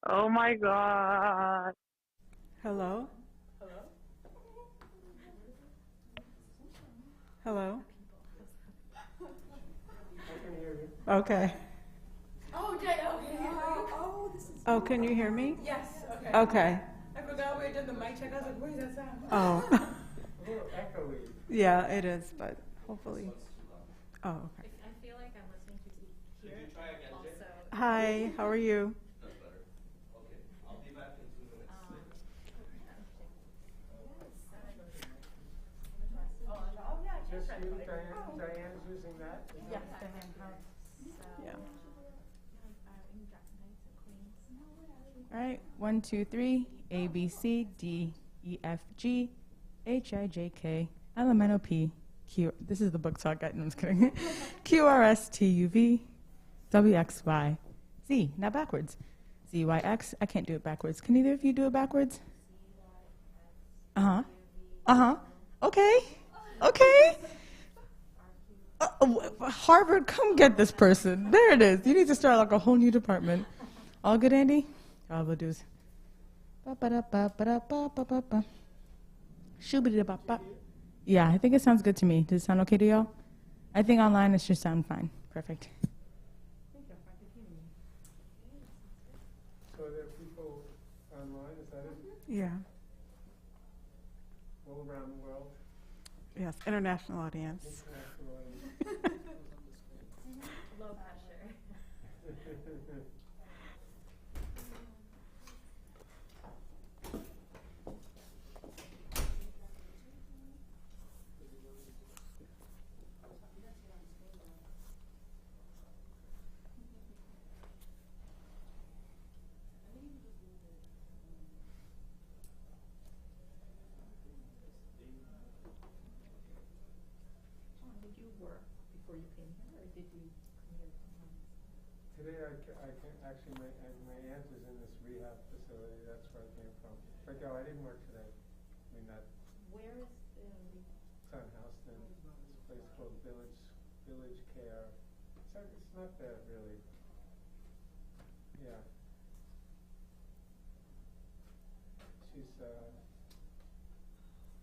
Oh my God. Hello? Hello? Okay. Oh, Jay, okay. This is. Oh, can you hear me? Yes, okay. Okay. I forgot we did the mic check. I was like, where's that sound? Oh. A little echoey. Yeah, it is, but hopefully. Oh, okay. I feel like I'm listening to here. Could you try again, Jay? Also, Hi, how are you? That's better. Okay, I'll be back in 2 minutes. Oh, yeah, I Just can you, try to Diane, Diane's using that? Is Yes, that- Diane has. Yeah. in Jackson Queens. All right, 1, 2, 3, A, B, C, D, E, F, G, H, I, J, K, L, M, N, O, P, Q. This is the book talk. No, I'm just kidding. Q, R, S, T, U, V, W, X, Y, Z. Now backwards. Z, Y, X. I can't do it backwards. Can either of you do it backwards? Uh-huh. Uh-huh. Okay. Okay. Harvard, come get this person. There it is. You need to start like a whole new department. All good, Andy? All we'll do is ba-ba-da-ba-ba-da-ba-ba-ba. Shoo-ba-da-ba-ba. Yeah, I think it sounds good to me. Does it sound okay to y'all? I think online it should sound fine. Perfect. So there are people online, is that it? Yeah. All around the world? Yes, international audience. International Low pressure. audience. Did you work before you came here, or did you come here from home? Today I can actually, my aunt is in this rehab facility, that's where I came from. But no, I didn't work today. I mean, that, Where is the? it's on Houston, it's a place called Village Care. It's not bad, really. Yeah. She's,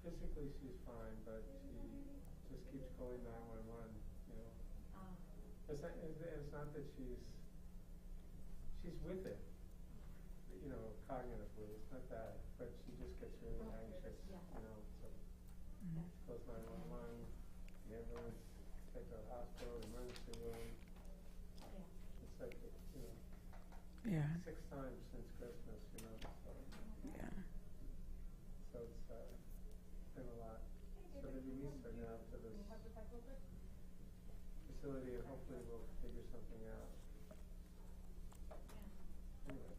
physically she's fine, but she just keeps calling 911, you know. It's not that she's with it, you know, cognitively, it's not that, but she just gets really anxious, Yeah. you know, so she calls 911, the ambulance, take her to the hospital, emergency room. It's like, you know, Yeah. 6 times since Christmas, you know, so. Yeah. So it's been a lot. So they released her now to this facility, and hopefully we'll figure something out. Anyway.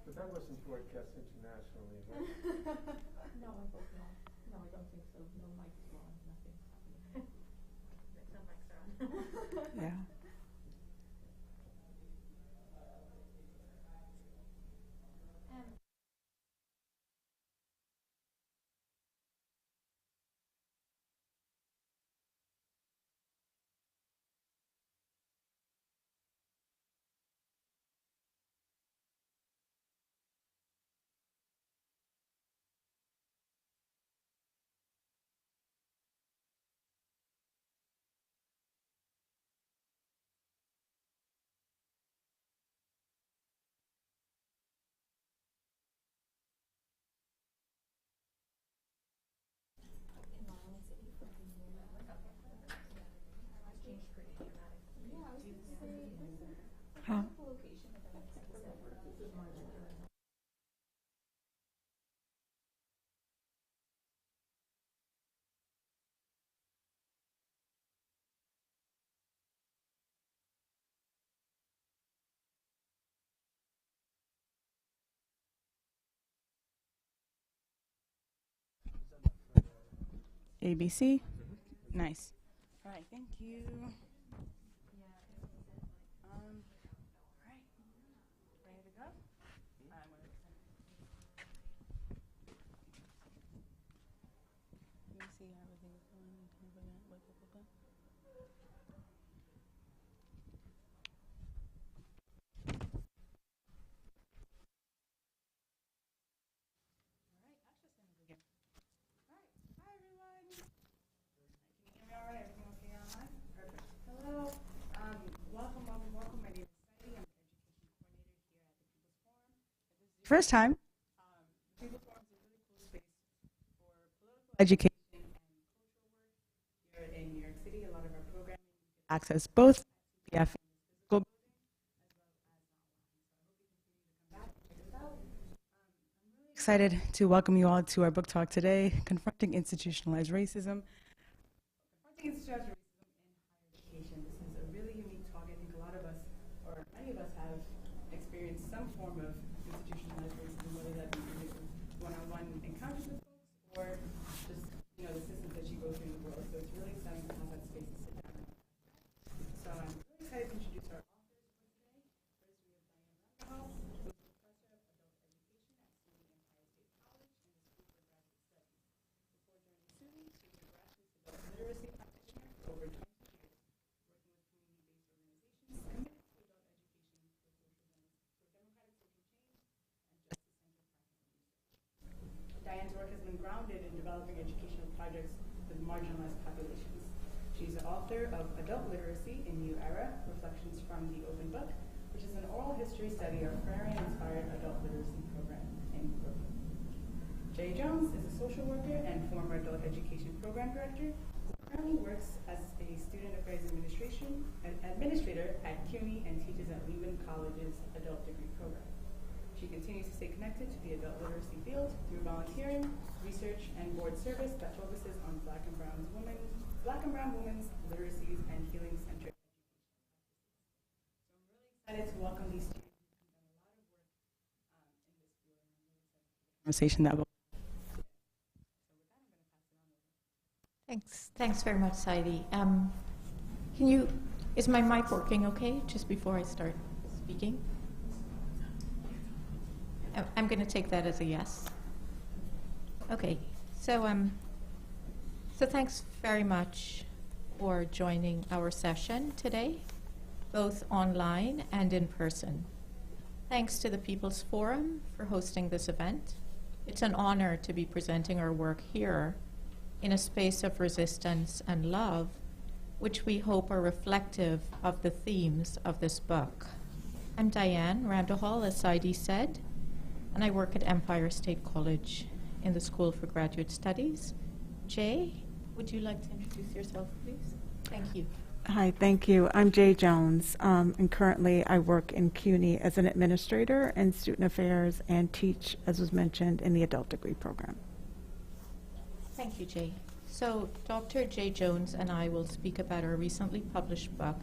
But that wasn't broadcast internationally, right? No, I hope not. No, I don't think so. No mics on, nothing. No mics are on. Yeah. Huh? A, B, C. Nice. All right, thank you. All right, ready to go? I'm gonna Let me see how everything is going. first time, People Forum is a really cool space for political education and cultural work here in New York City. A lot of our programming access both CPF and physical building, as well as online. So I hope you continue to come back and check us out. I'm really excited to welcome you all to our book talk today, Confronting Institutionalized Racism. Confronting Institutionalized Racism in Higher Education. This is a really unique talk. I think a lot of us, or many of us, have experienced some form of institutionalized racism, whether that be through one-on-one encounters with folks or just, the systems that you go through in the world. So it's really exciting to have that space to sit down. So I'm really excited to introduce our authors for today. First, we have Diane Randall, who is a professor of adult education at SUNY Empire State College in the School for Graduate Studies. Before joining SUNY, she was a grassroots adult literacy practitioner for over 20 years, working with community-based organizations committed to adult education for democratic social change and justice-centered practice and research. Diane's work has been grounded in developing educational projects with marginalized populations. She's the author of Adult Literacy in New Era, Reflections from the Open Book, which is an oral history study of Prairie-inspired adult literacy program in Brooklyn. Jay Jones is a social worker and former adult education program director who currently works as a student affairs administrator at CUNY and teaches at Lehman College's adult degree program. She continues to stay connected to the adult literacy field through volunteering, research, and board service that focuses on Black and brown women's literacies and healing-centered education. So I'm really excited to welcome these students who've done a lot of work in this field, and I'm really excited for the conversation that will. So with that, I'm going to pass it on over. Thanks very much, Saidi. Is my mic working okay, just before I start speaking? I'm going to take that as a yes. Okay, so thanks very much for joining our session today, both online and in person. Thanks to the People's Forum for hosting this event. It's an honor to be presenting our work here in a space of resistance and love, which we hope are reflective of the themes of this book. I'm Diane Randall, as Saidi said, and I work at Empire State College in the School for Graduate Studies. Jay, would you like to introduce yourself, please? Thank you. Hi, thank you. I'm Jay Jones, and currently I work in CUNY as an administrator in student affairs and teach, as was mentioned, in the adult degree program. Thank you, Jay. So Dr. Jay Jones and I will speak about our recently published book,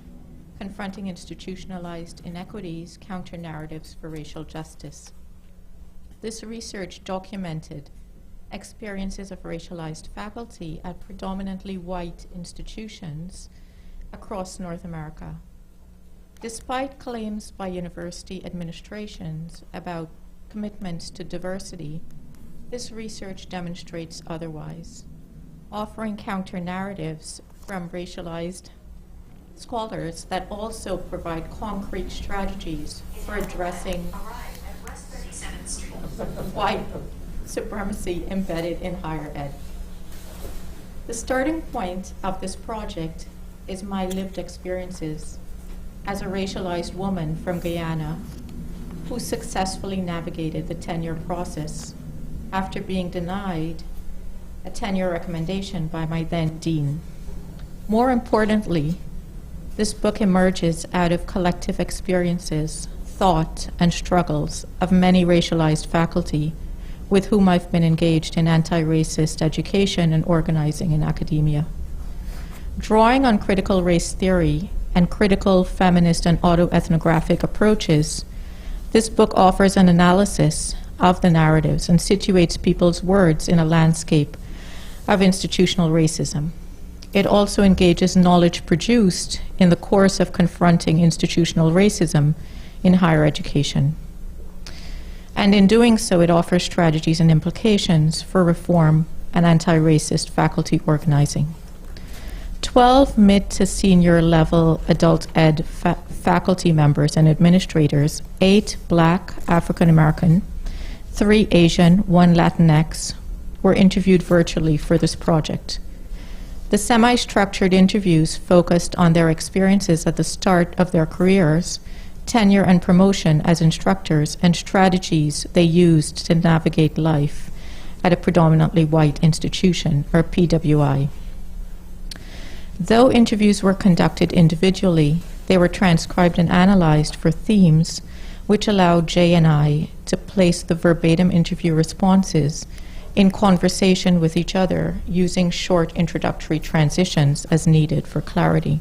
Confronting Institutionalized Inequities, Counter-Narratives for Racial Justice. This research documented experiences of racialized faculty at predominantly white institutions across North America. Despite claims by university administrations about commitments to diversity, this research demonstrates otherwise, offering counter-narratives from racialized scholars that also provide concrete strategies for addressing white supremacy embedded in higher ed. The starting point of this project is my lived experiences as a racialized woman from Guyana who successfully navigated the tenure process after being denied a tenure recommendation by my then dean. More importantly, this book emerges out of collective experiences, thought, and struggles of many racialized faculty with whom I've been engaged in anti-racist education and organizing in academia. Drawing on critical race theory and critical feminist and auto-ethnographic approaches, this book offers an analysis of the narratives and situates people's words in a landscape of institutional racism. It also engages knowledge produced in the course of confronting institutional racism in higher education. And in doing so, it offers strategies and implications for reform and anti-racist faculty organizing. 12 mid to senior level adult ed faculty members and administrators, 8 Black, African American, 3 Asian, 1 Latinx, were interviewed virtually for this project. The semi-structured interviews focused on their experiences at the start of their careers, tenure and promotion as instructors, and strategies they used to navigate life at a predominantly white institution, or PWI. Though interviews were conducted individually, they were transcribed and analyzed for themes, which allowed Jay and I to place the verbatim interview responses in conversation with each other using short introductory transitions as needed for clarity.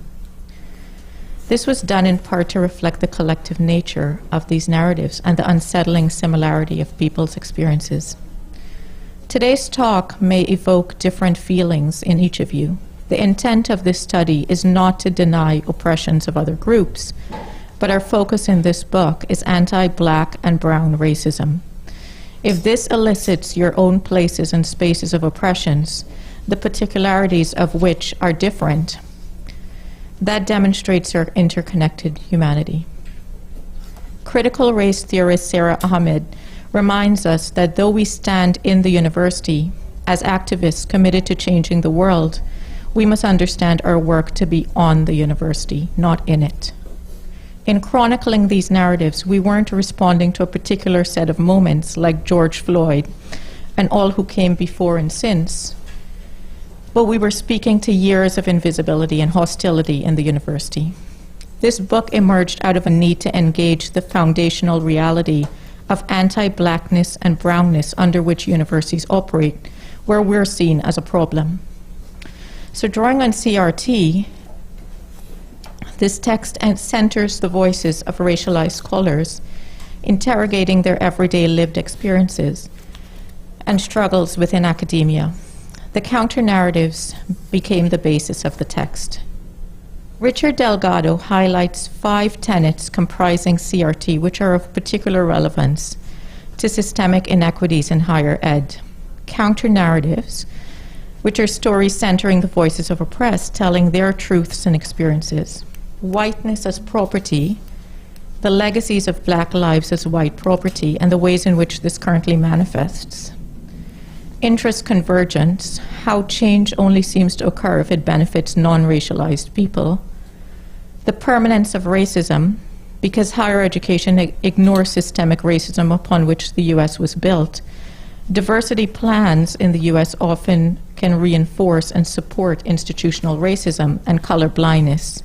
This was done in part to reflect the collective nature of these narratives and the unsettling similarity of people's experiences. Today's talk may evoke different feelings in each of you. The intent of this study is not to deny oppressions of other groups, but our focus in this book is anti-Black and brown racism. If this elicits your own places and spaces of oppressions, the particularities of which are different, that demonstrates our interconnected humanity. Critical race theorist Sarah Ahmed reminds us that though we stand in the university as activists committed to changing the world, we must understand our work to be on the university, not in it. In chronicling these narratives, we weren't responding to a particular set of moments like George Floyd and all who came before and since, but we were speaking to years of invisibility and hostility in the university. This book emerged out of a need to engage the foundational reality of anti-Blackness and brownness under which universities operate, where we're seen as a problem. So drawing on CRT, this text centers the voices of racialized scholars, interrogating their everyday lived experiences and struggles within academia. The counter-narratives became the basis of the text. Richard Delgado highlights 5 tenets comprising CRT, which are of particular relevance to systemic inequities in higher ed. Counter-narratives, which are stories centering the voices of oppressed, telling their truths and experiences. Whiteness as property, the legacies of Black lives as white property, and the ways in which this currently manifests. Interest convergence, how change only seems to occur if it benefits non-racialized people. The permanence of racism, because higher education ignores systemic racism upon which the U.S. was built. Diversity plans in the U.S. often can reinforce and support institutional racism and color blindness,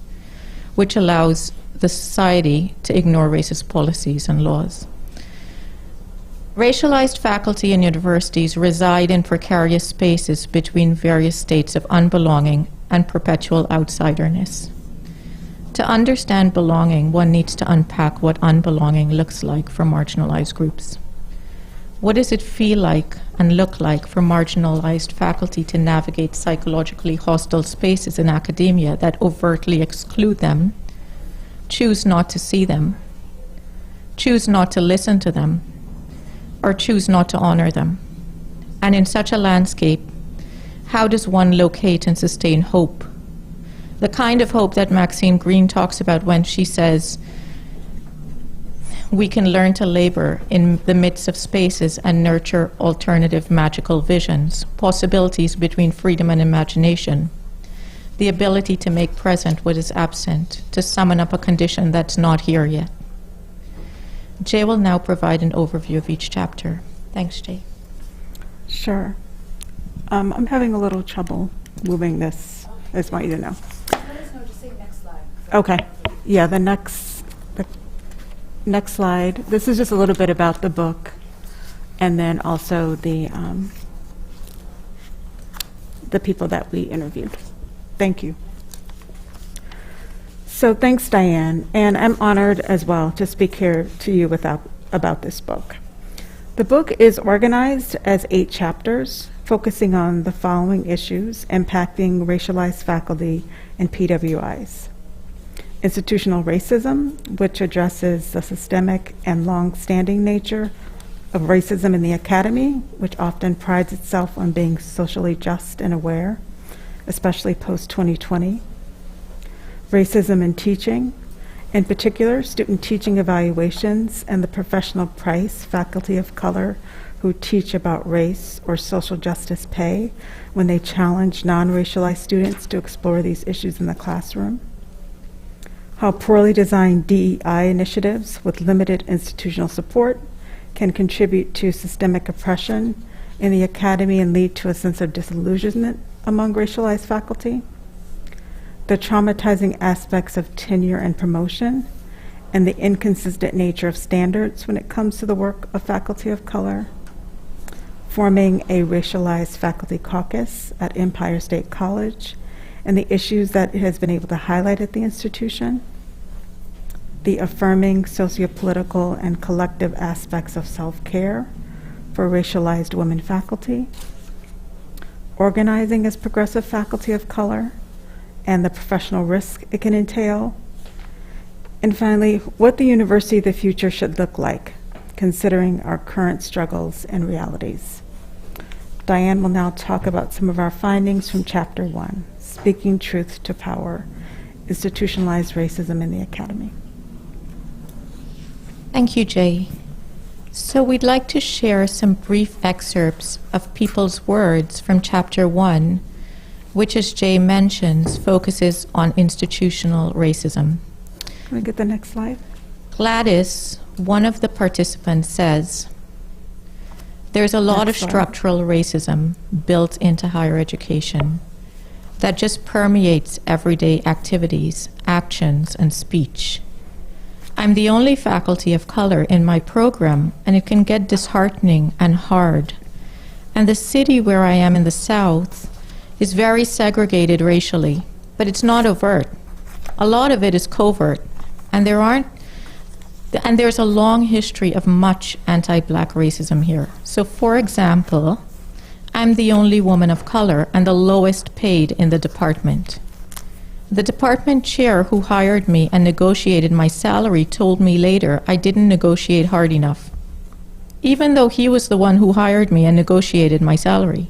which allows the society to ignore racist policies and laws. Racialized faculty in universities reside in precarious spaces between various states of unbelonging and perpetual outsiderness. To understand belonging, one needs to unpack what unbelonging looks like for marginalized groups. What does it feel like and look like for marginalized faculty to navigate psychologically hostile spaces in academia that overtly exclude them, choose not to see them, choose not to listen to them, or choose not to honor them? And in such a landscape, how does one locate and sustain hope? The kind of hope that Maxine Greene talks about when she says, we can learn to labor in the midst of spaces and nurture alternative magical visions, possibilities between freedom and imagination, the ability to make present what is absent, to summon up a condition that's not here yet. Jay will now provide an overview of each chapter. Thanks, Jay. Sure. I'm having a little trouble moving this. I just want you to know. Let us know, just say next slide. Okay. Yeah, the next slide. This is just a little bit about the book, and then also the people that we interviewed. Thank you. So thanks, Diane, and I'm honored as well to speak here to you about this book. The book is organized as 8 chapters, focusing on the following issues impacting racialized faculty and PWIs. Institutional racism, which addresses the systemic and long-standing nature of racism in the academy, which often prides itself on being socially just and aware, especially post-2020. Racism in teaching, in particular, student teaching evaluations and the professional price faculty of color who teach about race or social justice pay when they challenge non-racialized students to explore these issues in the classroom. how poorly designed DEI initiatives with limited institutional support can contribute to systemic oppression in the academy and lead to a sense of disillusionment among racialized faculty, the traumatizing aspects of tenure and promotion, and the inconsistent nature of standards when it comes to the work of faculty of color, forming a racialized faculty caucus at Empire State College, and the issues that it has been able to highlight at the institution, the affirming sociopolitical and collective aspects of self-care for racialized women faculty, organizing as progressive faculty of color, and the professional risk it can entail, and finally, what the university of the future should look like, considering our current struggles and realities. Diane will now talk about some of our findings from Chapter 1, Speaking Truth to Power, Institutionalized Racism in the Academy. Thank you, Jay. So we'd like to share some brief excerpts of people's words from Chapter 1, which, as Jay mentions, focuses on institutional racism. Can we get the next slide? Gladys, one of the participants, says, "There's a lot of structural racism built into higher education that just permeates everyday activities, actions, and speech. I'm the only faculty of color in my program, and it can get disheartening and hard. And the city where I am in the South is very segregated racially, but it's not overt. A lot of it is covert, and there's a long history of much anti-black racism here. So, for example, I'm the only woman of color and the lowest paid in the department. The department chair who hired me and negotiated my salary told me later I didn't negotiate hard enough, even though he was the one who hired me and negotiated my salary.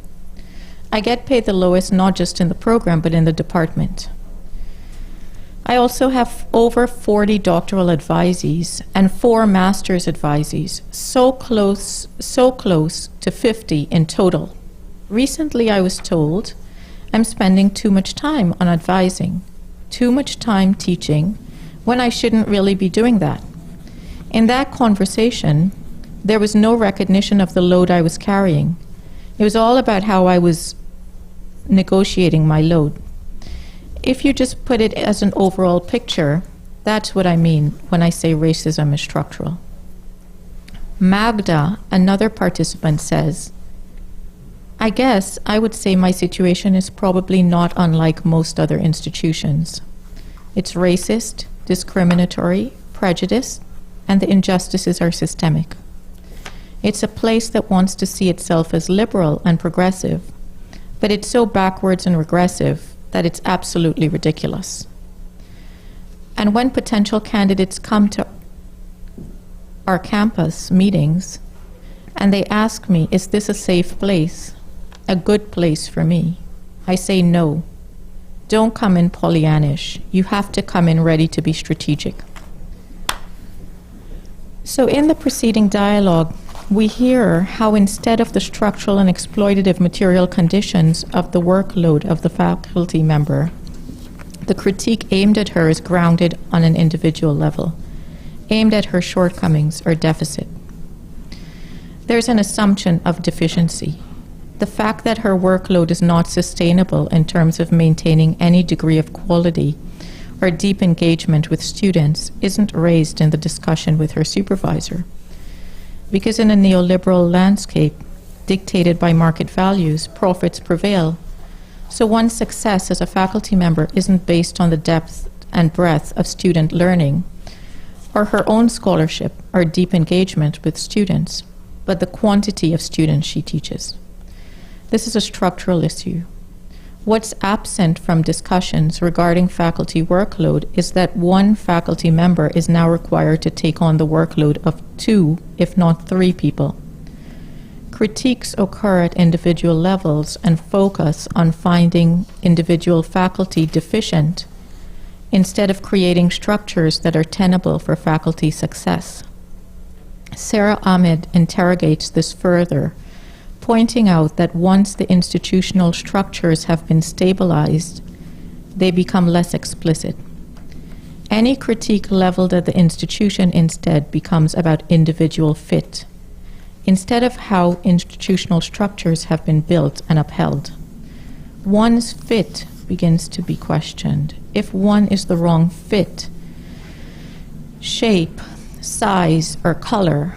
I get paid the lowest not just in the program, but in the department. I also have over 40 doctoral advisees and 4 master's advisees, so close to 50 in total. Recently I was told I'm spending too much time on advising, too much time teaching, when I shouldn't really be doing that. In that conversation, there was no recognition of the load I was carrying. It was all about how I was negotiating my load. If you just put it as an overall picture, that's what I mean when I say racism is structural." Magda, another participant, says, "I guess I would say my situation is probably not unlike most other institutions. It's racist, discriminatory, prejudiced, and the injustices are systemic. It's a place that wants to see itself as liberal and progressive, but it's so backwards and regressive that it's absolutely ridiculous. And when potential candidates come to our campus meetings and they ask me, is this a safe place, a good place for me? I say no. Don't come in Pollyannish. You have to come in ready to be strategic." So in the preceding dialogue, we hear how instead of the structural and exploitative material conditions of the workload of the faculty member, the critique aimed at her is grounded on an individual level, aimed at her shortcomings or deficit. There's an assumption of deficiency. The fact that her workload is not sustainable in terms of maintaining any degree of quality or deep engagement with students isn't raised in the discussion with her supervisor. Because in a neoliberal landscape dictated by market values, profits prevail. So one's success as a faculty member isn't based on the depth and breadth of student learning or her own scholarship or deep engagement with students, but the quantity of students she teaches. This is a structural issue. What's absent from discussions regarding faculty workload is that one faculty member is now required to take on the workload of 2, if not 3 people. Critiques occur at individual levels and focus on finding individual faculty deficient instead of creating structures that are tenable for faculty success. Sarah Ahmed interrogates this further, pointing out that once the institutional structures have been stabilized, they become less explicit. Any critique leveled at the institution instead becomes about individual fit, instead of how institutional structures have been built and upheld. One's fit begins to be questioned. If one is the wrong fit, shape, size, or color,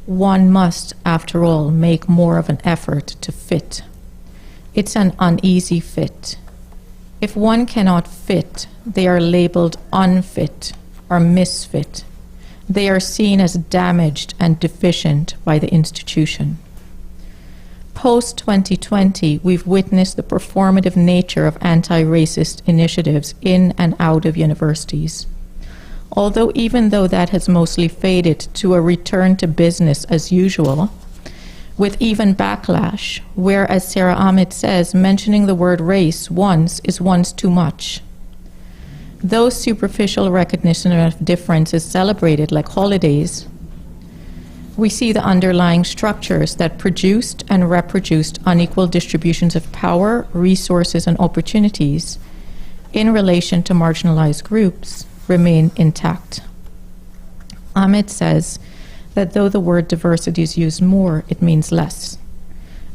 one must, after all, make more of an effort to fit. It's an uneasy fit. If one cannot fit, they are labeled unfit or misfit. They are seen as damaged and deficient by the institution. Post-2020, we've witnessed the performative nature of anti-racist initiatives in and out of universities. Although even though that has mostly faded to a return to business as usual, with even backlash, where, as Sarah Ahmed says, mentioning the word race once is once too much. Though superficial recognition of difference is celebrated like holidays, we see the underlying structures that produced and reproduced unequal distributions of power, resources, and opportunities in relation to marginalized groups remain intact. Ahmed says that though the word diversity is used more, it means less.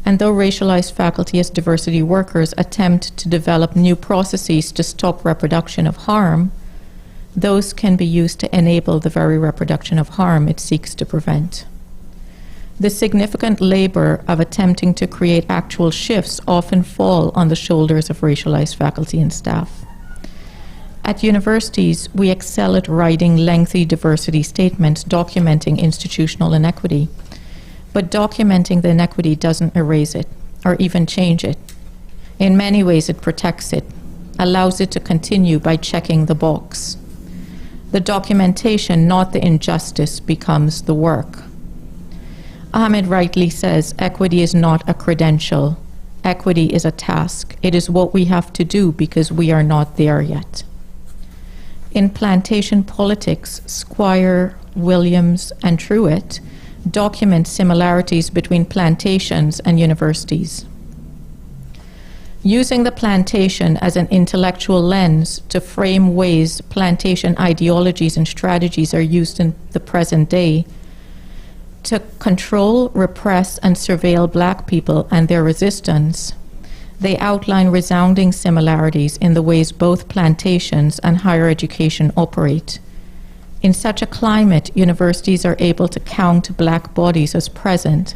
And though racialized faculty as diversity workers attempt to develop new processes to stop reproduction of harm, those can be used to enable the very reproduction of harm it seeks to prevent. The significant labor of attempting to create actual shifts often fall on the shoulders of racialized faculty and staff. At universities, we excel at writing lengthy diversity statements documenting institutional inequity. But documenting the inequity doesn't erase it or even change it. In many ways, it protects it, allows it to continue by checking the box. The documentation, not the injustice, becomes the work. Ahmed rightly says, equity is not a credential. Equity is a task. It is what we have to do because we are not there yet. In plantation politics, Squire, Williams, and Truitt document similarities between plantations and universities. Using the plantation as an intellectual lens to frame ways plantation ideologies and strategies are used in the present day to control, repress, and surveil Black people and their resistance, they outline resounding similarities in the ways both plantations and higher education operate. In such a climate, universities are able to count Black bodies as present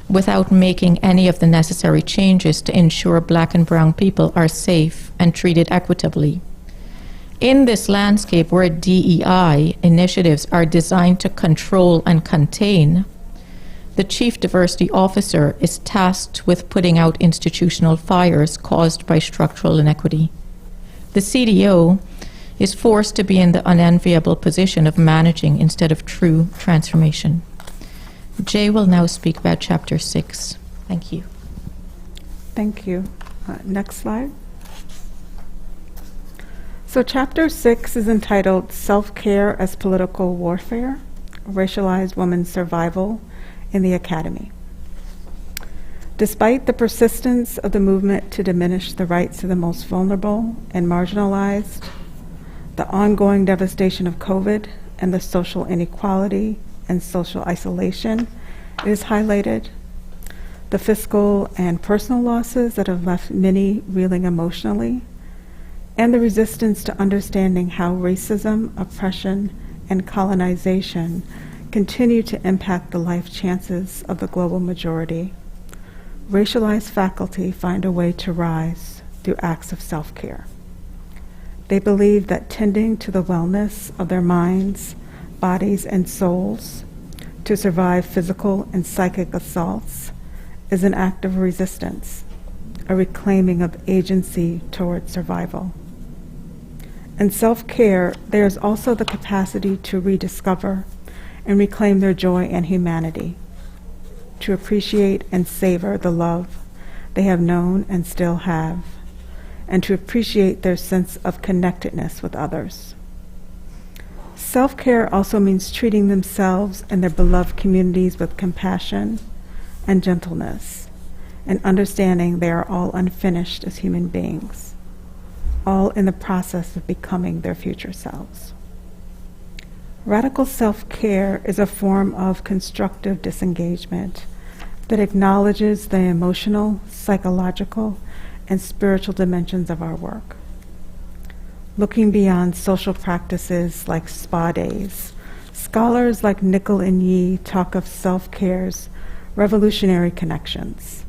without making any of the necessary changes to ensure Black and brown people are safe and treated equitably. In this landscape where DEI initiatives are designed to control and contain, the Chief Diversity Officer is tasked with putting out institutional fires caused by structural inequity. The CDO is forced to be in the unenviable position of managing instead of true transformation. Jay will now speak about Chapter 6. Thank you. Thank you. Next slide. So Chapter 6 is entitled Self-Care as Political Warfare, Racialized Women's Survival in the Academy. Despite the persistence of the movement to diminish the rights of the most vulnerable and marginalized, the ongoing devastation of COVID and the social inequality and social isolation is highlighted, the fiscal and personal losses that have left many reeling emotionally, and the resistance to understanding how racism, oppression, and colonization continue to impact the life chances of the global majority. Racialized faculty find a way to rise through acts of self-care. They believe that tending to the wellness of their minds, bodies, and souls to survive physical and psychic assaults is an act of resistance, a reclaiming of agency toward survival. In self-care, there is also the capacity to rediscover and reclaim their joy and humanity, to appreciate and savor the love they have known and still have, and to appreciate their sense of connectedness with others. Self-care also means treating themselves and their beloved communities with compassion and gentleness, and understanding they are all unfinished as human beings. all in the process of becoming their future selves. Radical self-care is a form of constructive disengagement that acknowledges the emotional, psychological, and spiritual dimensions of our work. Looking beyond social practices like spa days, scholars like Nickel and Yee talk of self-care's revolutionary connections,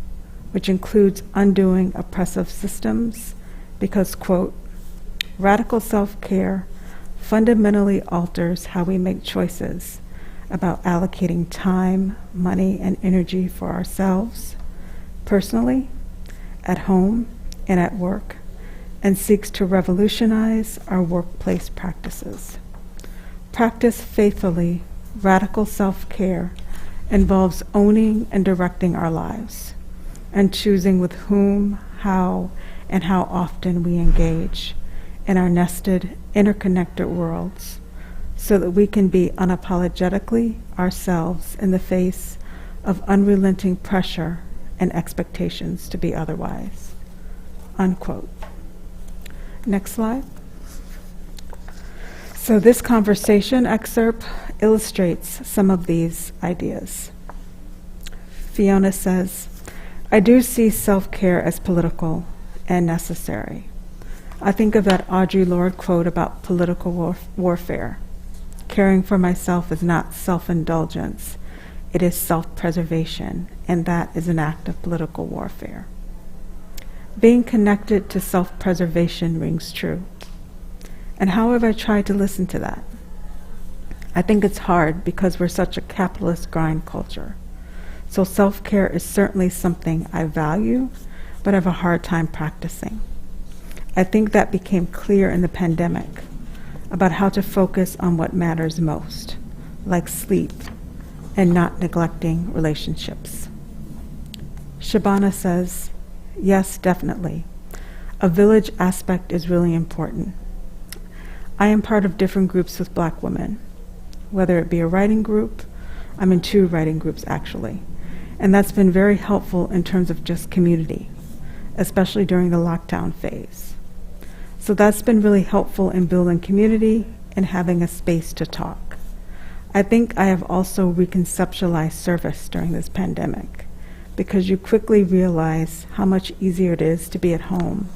which includes undoing oppressive systems because, quote, radical self-care fundamentally alters how we make choices about allocating time, money, and energy for ourselves, personally, at home, and at work, and seeks to revolutionize our workplace practices. Practice faithfully, radical self-care involves owning and directing our lives, and choosing with whom, how, and how often we engage in our nested, interconnected worlds, so that we can be unapologetically ourselves in the face of unrelenting pressure and expectations to be otherwise. Unquote. Next slide. So this conversation excerpt illustrates some of these ideas. Fiona says, I do see self-care as political and necessary. I think of that Audre Lorde quote about political warfare. Caring for myself is not self-indulgence, it is self-preservation, and that is an act of political warfare. Being connected to self-preservation rings true. And how have I tried to listen to that? I think it's hard because we're such a capitalist grind culture. So self-care is certainly something I value, but have a hard time practicing. I think that became clear in the pandemic about how to focus on what matters most, like sleep, and not neglecting relationships. Shabana says, yes, definitely. A village aspect is really important. I am part of different groups with Black women, whether it be a writing group. I'm in 2 writing groups actually, and that's been very helpful in terms of just community, especially during the lockdown phase. So that's been really helpful in building community and having a space to talk. I think I have also reconceptualized service during this pandemic, because you quickly realize how much easier it is to be at home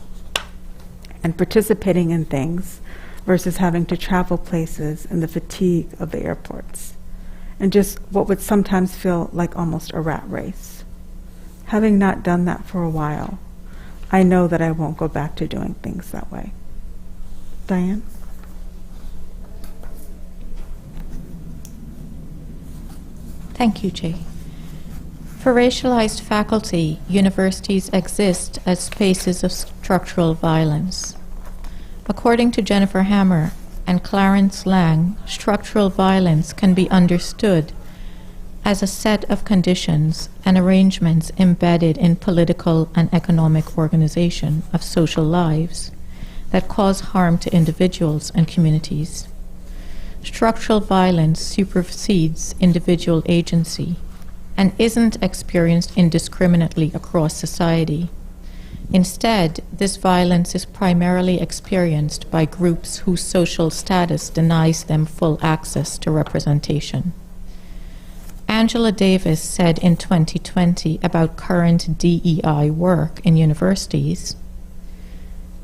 and participating in things versus having to travel places and the fatigue of the airports, and just what would sometimes feel like almost a rat race. Having not done that for a while, I know that I won't go back to doing things that way. Diane? Thank you, Jay. For racialized faculty, universities exist as spaces of structural violence. According to Jennifer Hammer and Clarence Lang, structural violence can be understood as a set of conditions and arrangements embedded in political and economic organization of social lives that cause harm to individuals and communities. Structural violence supersedes individual agency and isn't experienced indiscriminately across society. Instead, this violence is primarily experienced by groups whose social status denies them full access to representation. Angela Davis said in 2020 about current DEI work in universities,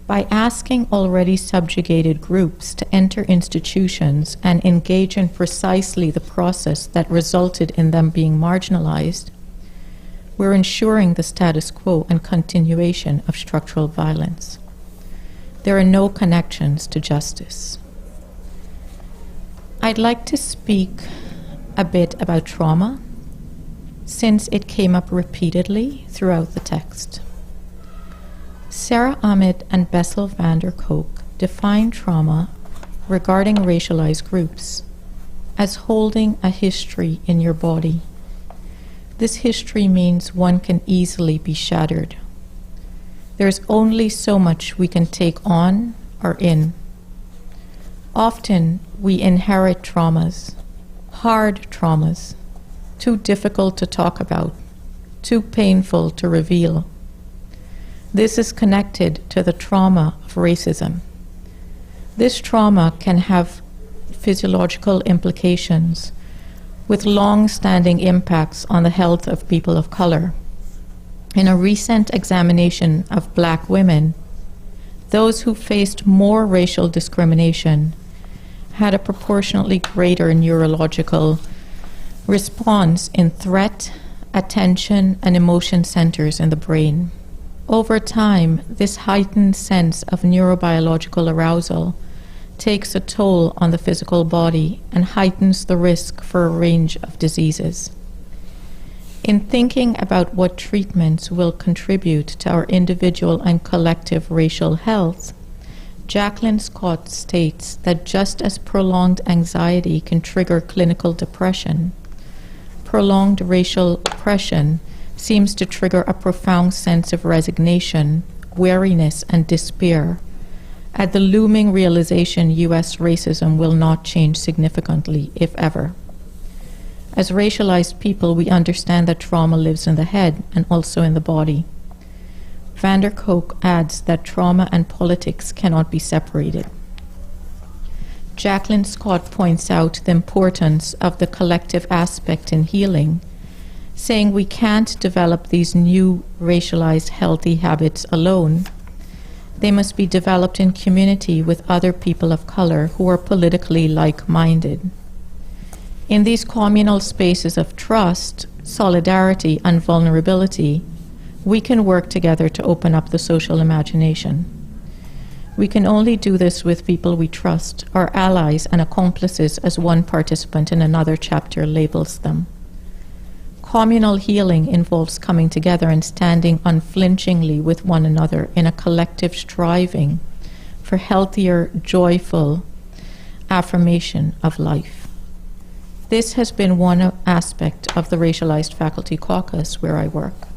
by asking already subjugated groups to enter institutions and engage in precisely the process that resulted in them being marginalized, we're ensuring the status quo and continuation of structural violence. There are no connections to justice. I'd like to speak a bit about trauma, since it came up repeatedly throughout the text. Sarah Ahmed and Bessel van der Kolk define trauma regarding racialized groups as holding a history in your body. This history means one can easily be shattered. There's only so much we can take on or in. Often we inherit traumas, hard traumas, too difficult to talk about, too painful to reveal. This is connected to the trauma of racism. This trauma can have physiological implications with long-standing impacts on the health of people of color. In a recent examination of black women, those who faced more racial discrimination had a proportionately greater neurological response in threat, attention, and emotion centers in the brain. Over time, this heightened sense of neurobiological arousal takes a toll on the physical body and heightens the risk for a range of diseases. In thinking about what treatments will contribute to our individual and collective racial health, Jacqueline Scott states that just as prolonged anxiety can trigger clinical depression, prolonged racial oppression seems to trigger a profound sense of resignation, weariness, and despair at the looming realization U.S. racism will not change significantly, if ever. As racialized people, we understand that trauma lives in the head and also in the body. Van der Kolk adds that trauma and politics cannot be separated. Jacqueline Scott points out the importance of the collective aspect in healing, saying we can't develop these new racialized healthy habits alone. They must be developed in community with other people of color who are politically like-minded. In these communal spaces of trust, solidarity, and vulnerability, we can work together to open up the social imagination. We can only do this with people we trust, our allies and accomplices, as one participant in another chapter labels them. Communal healing involves coming together and standing unflinchingly with one another in a collective striving for healthier, joyful affirmation of life. This has been one aspect of the Racialized Faculty Caucus where I work.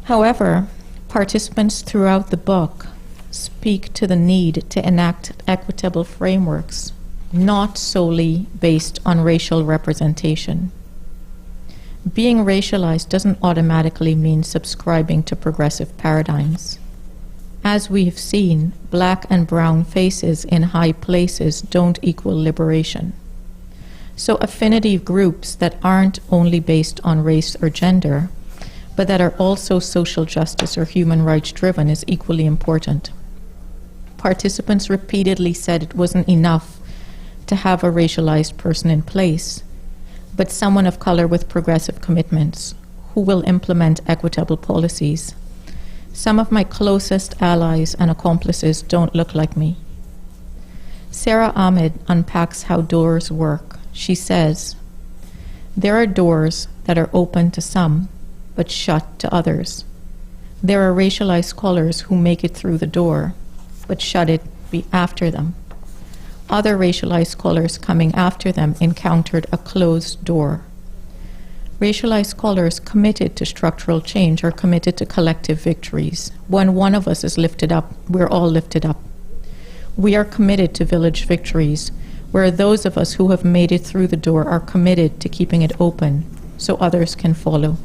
However, participants throughout the book speak to the need to enact equitable frameworks, not solely based on racial representation. Being racialized doesn't automatically mean subscribing to progressive paradigms. As we've seen, black and brown faces in high places don't equal liberation. So affinity groups that aren't only based on race or gender, but that are also social justice or human rights driven is equally important. Participants repeatedly said it wasn't enough to have a racialized person in place, but someone of color with progressive commitments who will implement equitable policies. Some of my closest allies and accomplices don't look like me. Sarah Ahmed unpacks how doors work. She says, there are doors that are open to some, but shut to others. There are racialized scholars who make it through the door, but shut it after them. Other racialized scholars coming after them encountered a closed door. Racialized scholars committed to structural change are committed to collective victories. When one of us is lifted up, we're all lifted up. We are committed to village victories, where those of us who have made it through the door are committed to keeping it open so others can follow.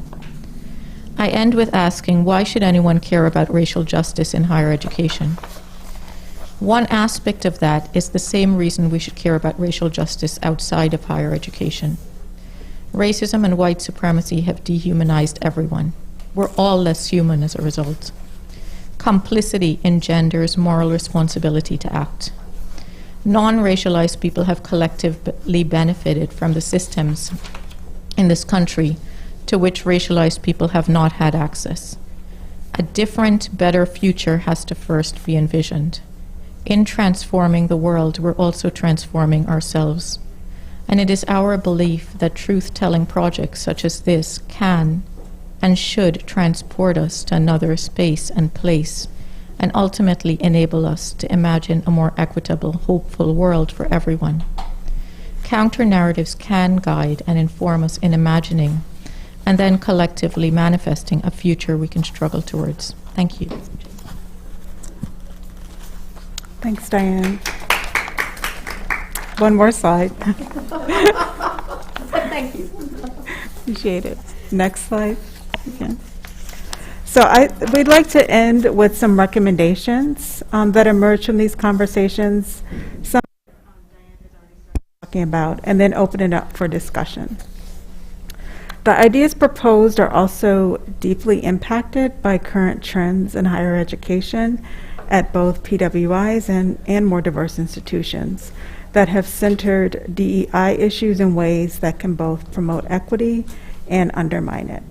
I end with asking, why should anyone care about racial justice in higher education? One aspect of that is the same reason we should care about racial justice outside of higher education. Racism and white supremacy have dehumanized everyone. We're all less human as a result. Complicity engenders moral responsibility to act. Non-racialized people have collectively benefited from the systems in this country to which racialized people have not had access. A different, better future has to first be envisioned. In transforming the world, we're also transforming ourselves. And it is our belief that truth-telling projects such as this can and should transport us to another space and place, and ultimately enable us to imagine a more equitable, hopeful world for everyone. Counter-narratives can guide and inform us in imagining and then collectively manifesting a future we can struggle towards. Thank you. Thanks, Diane. One more slide. Thank you. Appreciate it. Next slide. Again. We'd like to end with some recommendations that emerge from these conversations, some Diane has already started talking about, and then open it up for discussion. The ideas proposed are also deeply impacted by current trends in higher education at both PWIs and more diverse institutions that have centered DEI issues in ways that can both promote equity and undermine it.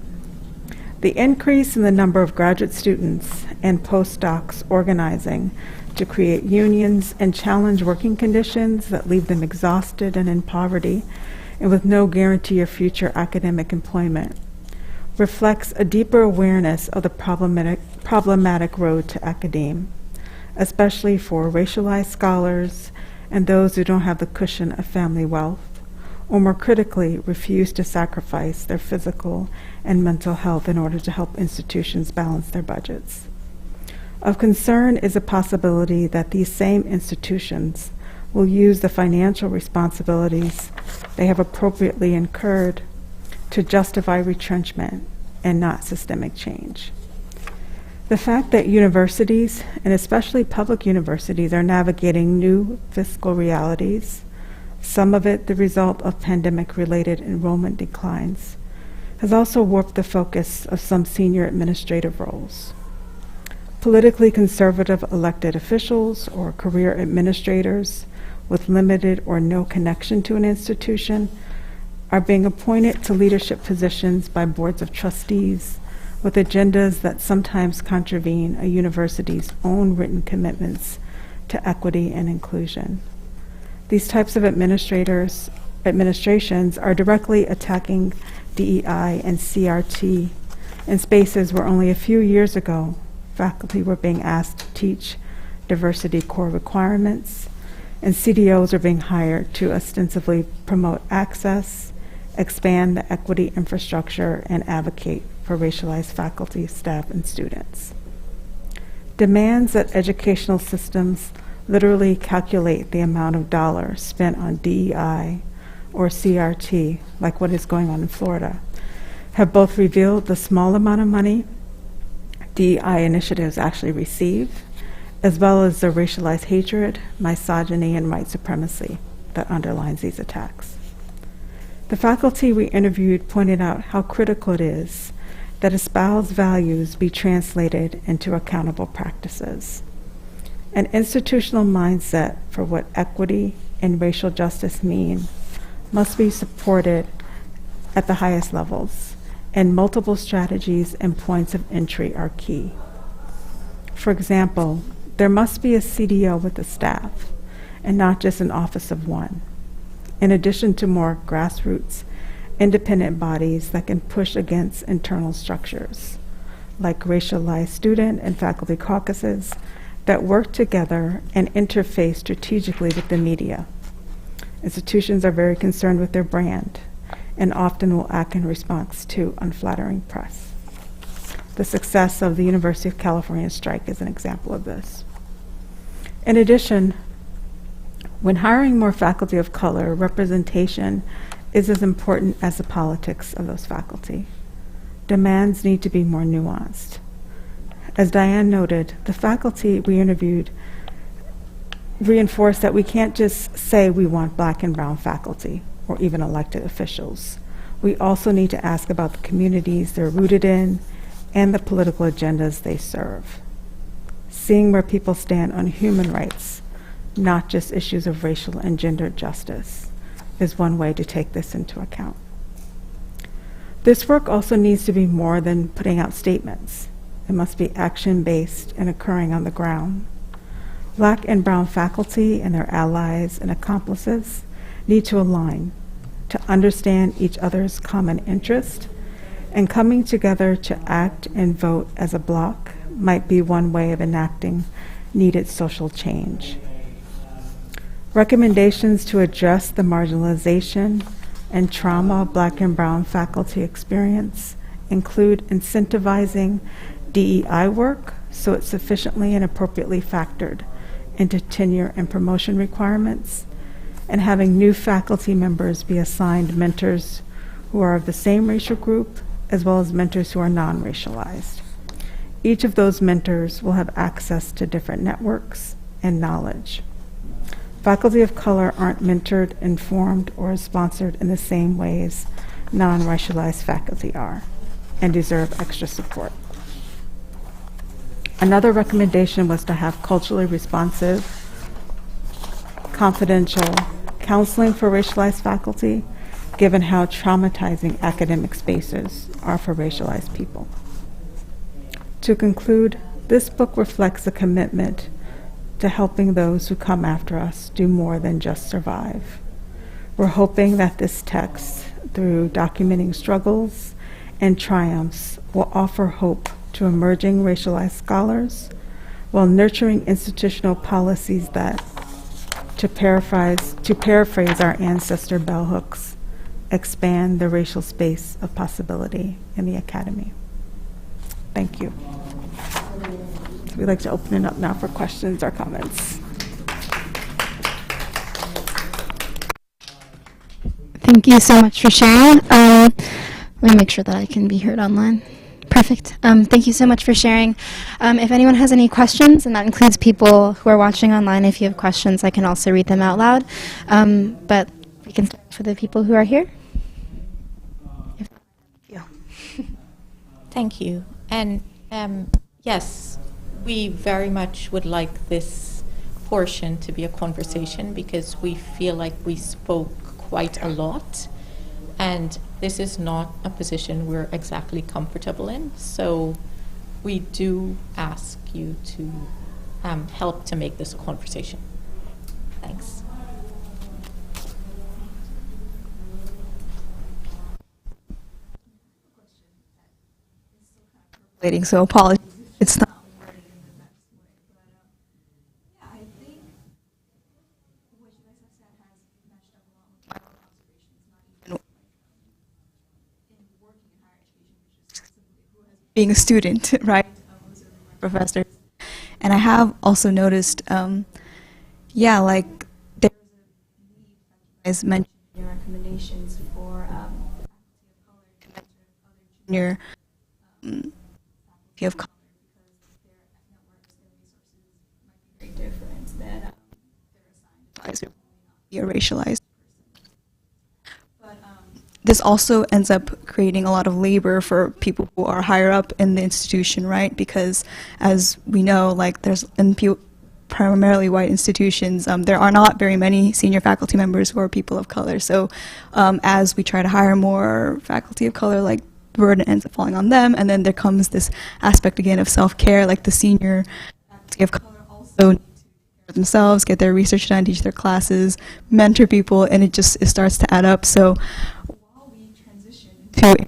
The increase in the number of graduate students and postdocs organizing to create unions and challenge working conditions that leave them exhausted and in poverty and with no guarantee of future academic employment reflects a deeper awareness of the problematic road to academe, especially for racialized scholars and those who don't have the cushion of family wealth, or more critically, refuse to sacrifice their physical and mental health in order to help institutions balance their budgets. Of concern is a possibility that these same institutions will use the financial responsibilities they have appropriately incurred to justify retrenchment and not systemic change. The fact that universities, and especially public universities, are navigating new fiscal realities, some of it the result of pandemic-related enrollment declines, has also warped the focus of some senior administrative roles. Politically conservative elected officials or career administrators with limited or no connection to an institution are being appointed to leadership positions by boards of trustees with agendas that sometimes contravene a university's own written commitments to equity and inclusion. These types of administrations are directly attacking DEI and CRT in spaces where only a few years ago faculty were being asked to teach diversity core requirements, and CDOs are being hired to ostensibly promote access, expand the equity infrastructure, and advocate for racialized faculty, staff, and students. Demands that educational systems literally calculate the amount of dollars spent on DEI or CRT, like what is going on in Florida, have both revealed the small amount of money DEI initiatives actually receive, as well as the racialized hatred, misogyny, and white supremacy that underlines these attacks. The faculty we interviewed pointed out how critical it is that espoused values be translated into accountable practices. An institutional mindset for what equity and racial justice mean must be supported at the highest levels, and multiple strategies and points of entry are key. For example, there must be a CDO with a staff, and not just an office of one, in addition to more grassroots, independent bodies that can push against internal structures, like racialized student and faculty caucuses that work together and interface strategically with the media. Institutions are very concerned with their brand and often will act in response to unflattering press. The success of the University of California strike is an example of this. In addition, when hiring more faculty of color, representation is as important as the politics of those faculty. Demands need to be more nuanced. As Diane noted, the faculty we interviewed reinforced that we can't just say we want Black and brown faculty or even elected officials. We also need to ask about the communities they're rooted in and the political agendas they serve. Seeing where people stand on human rights, not just issues of racial and gender justice, is one way to take this into account. This work also needs to be more than putting out statements. It must be action-based and occurring on the ground. Black and brown faculty and their allies and accomplices need to align to understand each other's common interest, and coming together to act and vote as a bloc might be one way of enacting needed social change. Recommendations to address the marginalization and trauma Black and brown faculty experience include incentivizing DEI work so it's sufficiently and appropriately factored into tenure and promotion requirements, and having new faculty members be assigned mentors who are of the same racial group, as well as mentors who are non-racialized. Each of those mentors will have access to different networks and knowledge. Faculty of color aren't mentored, informed, or sponsored in the same ways non-racialized faculty are, and deserve extra support. Another recommendation was to have culturally responsive, confidential counseling for racialized faculty, given how traumatizing academic spaces are for racialized people. To conclude, this book reflects a commitment to helping those who come after us do more than just survive. We're hoping that this text, through documenting struggles and triumphs, will offer hope to emerging racialized scholars while nurturing institutional policies that, to paraphrase our ancestor bell hooks, expand the racial space of possibility in the academy. Thank you. So we'd like to open it up now for questions or comments. Thank you so much for sharing. Let me make sure that I can be heard online. Perfect. Thank you so much for sharing. If anyone has any questions, and that includes people who are watching online, if you have questions, I can also read them out loud. But we can start for the people who are here. Thank you. And yes, we very much would like this portion to be a conversation because we feel like we spoke quite a lot. And this is not a position we're exactly comfortable in. So we do ask you to help to make this a conversation. Thanks. So apologies. It's not. Being a student, right? Professor. And I have also noticed, like there's a need, as mentioned in your recommendations, for junior of color, because their networks, their resources might be very different than their assigned advisor who may not be a racialized person. But this also ends up creating a lot of labor for people who are higher up in the institution, right? Because as we know, like there's in primarily white institutions, there are not very many senior faculty members who are people of color. So as we try to hire more faculty of color, like the burden ends up falling on them, and then there comes this aspect again of self-care, like the senior faculty of color also need to take care of themselves, get their research done, teach their classes, mentor people, and it starts to add up. So while we transition to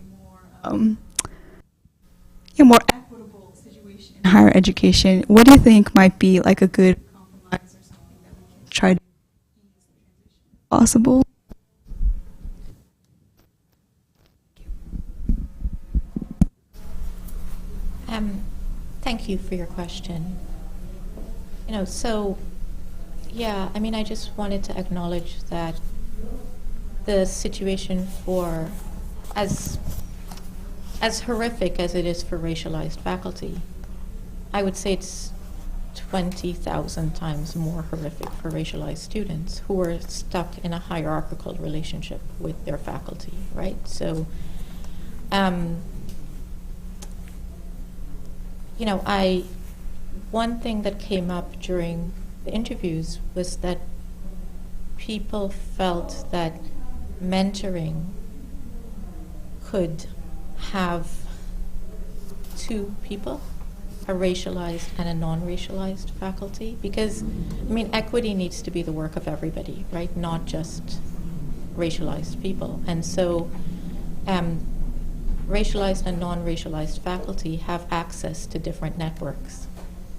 a more equitable situation in higher education, what do you think might be like a good compromise or something that we can try to ease the transition if possible? Thank you for your question. I just wanted to acknowledge that the situation for, as horrific as it is for racialized faculty, I would say it's 20,000 times more horrific for racialized students who are stuck in a hierarchical relationship with their faculty, right? So, one thing that came up during the interviews was that people felt that mentoring could have two people, a racialized and a non-racialized faculty, because, equity needs to be the work of everybody, right? Not just racialized people. And so, racialized and non-racialized faculty have access to different networks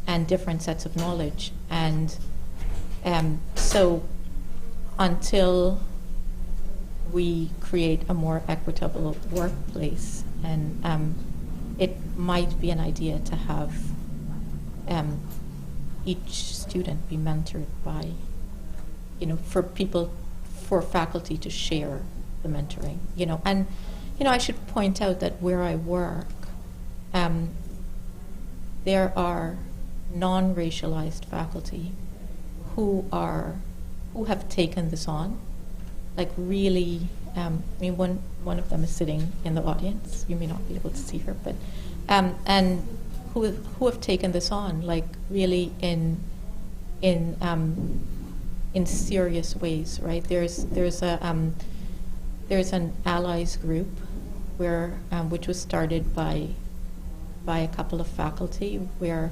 and different sets of knowledge. And so until we create a more equitable workplace, and it might be an idea to have each student be mentored by, for faculty to share the mentoring, I should point out that where I work, there are non-racialized faculty who have taken this on, like really. I mean, one of them is sitting in the audience. You may not be able to see her, but and who have taken this on, like really in serious ways, right? There's an allies group where which was started by a couple of faculty, where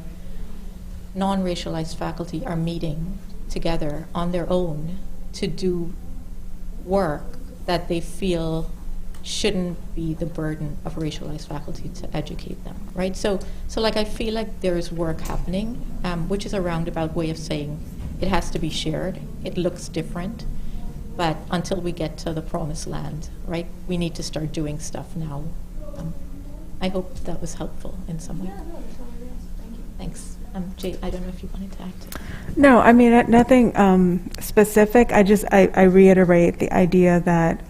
non-racialized faculty are meeting together on their own to do work that they feel shouldn't be the burden of racialized faculty to educate them, right? So like I feel like there is work happening, which is a roundabout way of saying it has to be shared. It looks different, but until we get to the promised land, right, we need to start doing stuff now. I hope that was helpful in some way. Yeah, no, that's totally is. Thank you. Thanks. Jay, I don't know if you wanted to add to that. No, I mean, nothing specific. I reiterate the idea that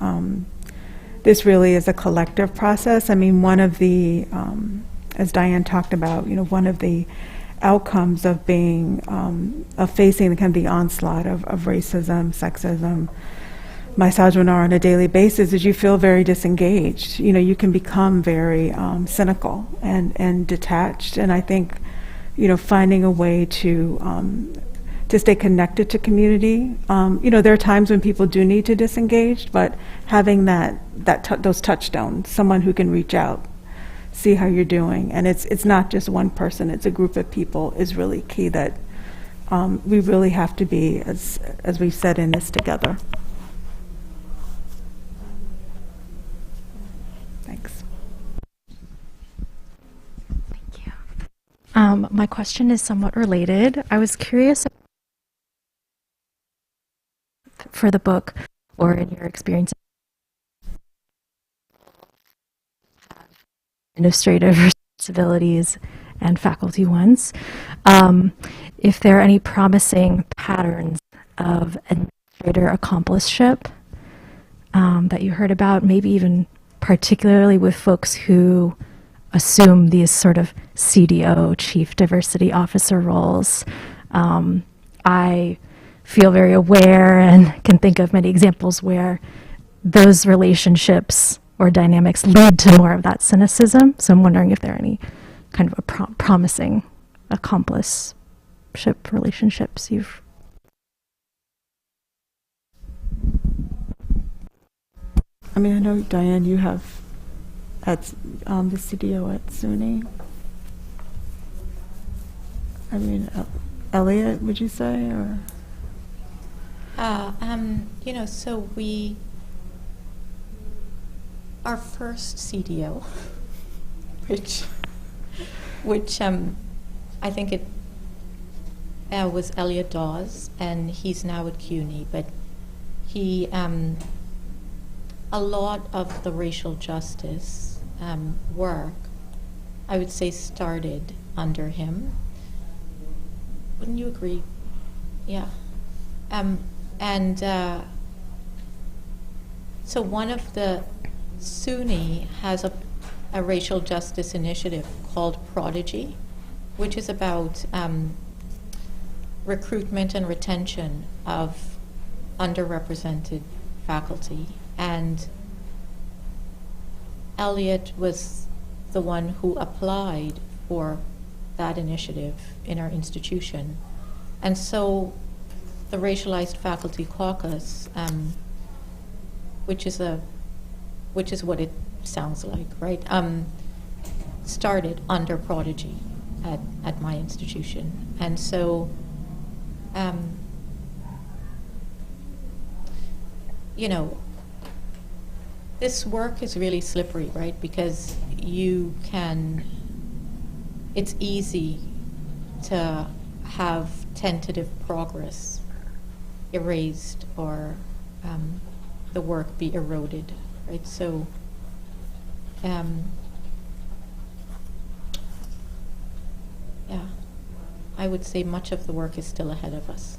this really is a collective process. I mean, one of the, as Diane talked about, one of the outcomes of being, of facing kind of the onslaught of racism, sexism, misogyny on a daily basis is you feel very disengaged. You can become very cynical and detached. And I think, finding a way to stay connected to community. There are times when people do need to disengage, but having those touchstones, someone who can reach out, see how you're doing, and it's not just one person; it's a group of people, is really key. That we really have to be, as we've said, in this together. Thanks. Thank you. My question is somewhat related. I was curious for the book, or in your experience, administrative responsibilities and faculty ones, if there are any promising patterns of administrator accomplishment that you heard about, maybe even particularly with folks who assume these sort of CDO, Chief Diversity Officer roles. I feel very aware and can think of many examples where those relationships or dynamics lead to more of that cynicism. So I'm wondering if there are any kind of promising accomplishment relationships you've. I mean, I know, Diane, you have at the CDO at SUNY. I mean, Elliot, would you say, or? So our first CDO, which I think it was Elliot Dawes, and he's now at CUNY, but he, a lot of the racial justice work, I would say, started under him. Wouldn't you agree? Yeah. So one of the SUNY has a racial justice initiative called Prodigy, which is about recruitment and retention of underrepresented faculty. And Elliot was the one who applied for that initiative in our institution. And so the Racialized Faculty Caucus, which is what it sounds like, right? Started under Prodigy at my institution, and so, this work is really slippery, right? Because it's easy to have tentative progress erased or the work be eroded, right? So, I would say much of the work is still ahead of us.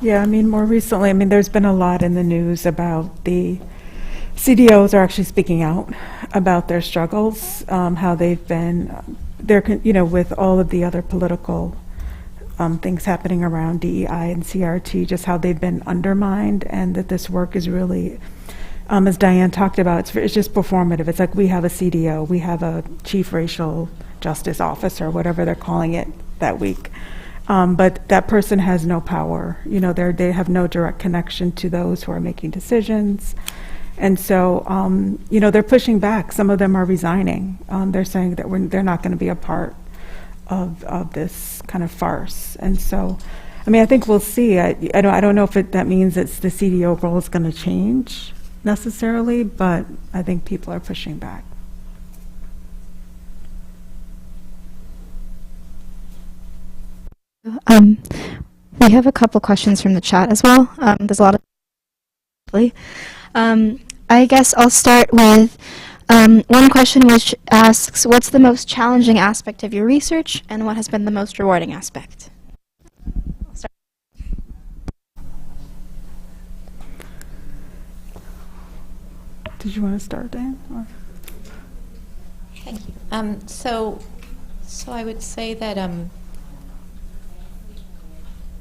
Yeah, I mean, more recently, there's been a lot in the news about the CDOs are actually speaking out about their struggles, how they've been, with all of the other political things happening around DEI and CRT, just how they've been undermined, and that this work is really, as Diane talked about, it's just performative. It's like we have a CDO, we have a chief racial justice officer, whatever they're calling it that week. But that person has no power. They have no direct connection to those who are making decisions. And so, they're pushing back. Some of them are resigning. They're saying that they're not going to be a part of this kind of farce. And so, I think we'll see. I don't know if that means that the CDO role is going to change necessarily, but I think people are pushing back. We have a couple questions from the chat as well. There's a lot of. I guess I'll start with one question which asks, what's the most challenging aspect of your research and what has been the most rewarding aspect? I'll start. Did you want to start, Dan? Or? Thank you. So I would say that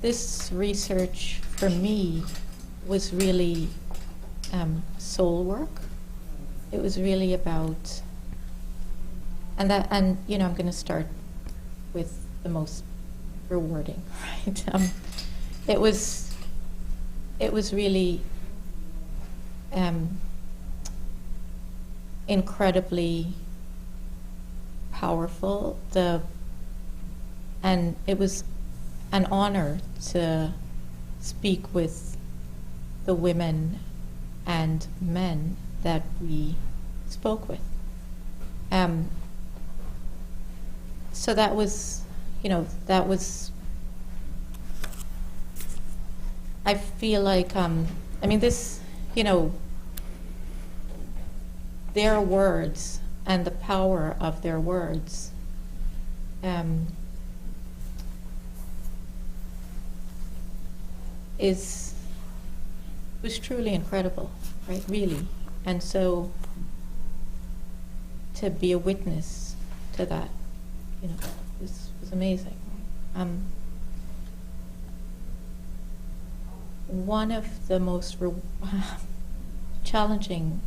this research for me was really soul work. It was really about, and I'm going to start with the most rewarding, right? It was really incredibly powerful. And it was an honor to speak with the women and men that we spoke with. So that was, I feel like, this, their words and the power of their words was truly incredible, right? Really. And so to be a witness to that, was amazing. One of the most challenging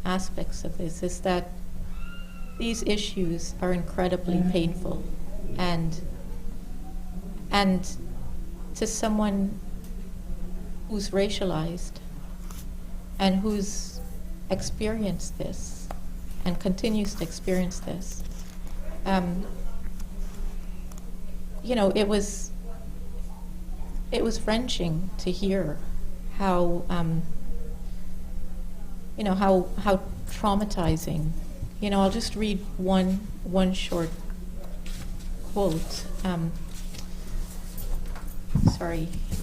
aspects of this is that these issues are incredibly painful, and to someone who's racialized and who's experienced this and continues to experience this, it was wrenching to hear how how traumatizing. I'll just read one short quote.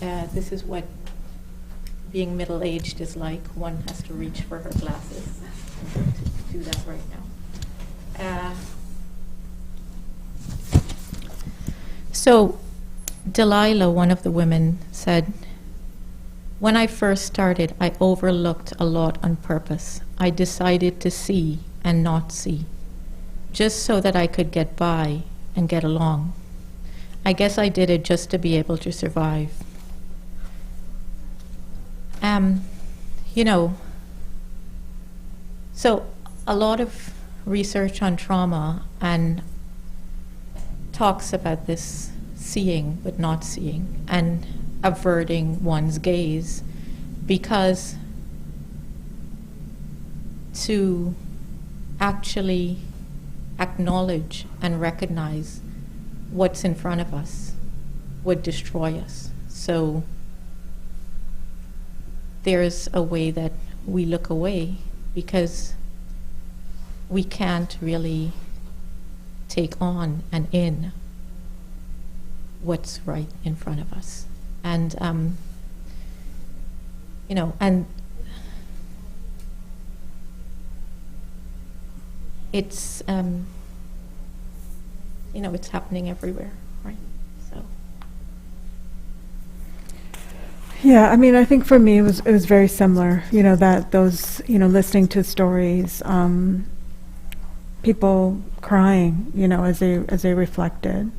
This is what being middle-aged is like. One has to reach for her glasses to do that right now. So Delilah, one of the women, said, "When I first started, I overlooked a lot on purpose. I decided to see and not see, just so that I could get by and get along. I guess I did it just to be able to survive." So a lot of research on trauma and talks about this seeing but not seeing and averting one's gaze, because to actually acknowledge and recognize what's in front of us would destroy us. So there's a way that we look away because we can't really take on and in what's right in front of us. And, and it's, it's happening everywhere, right? So. Yeah, I mean, I think for me it was very similar. You know, that those, you know, listening to stories, people crying, you know, as they reflected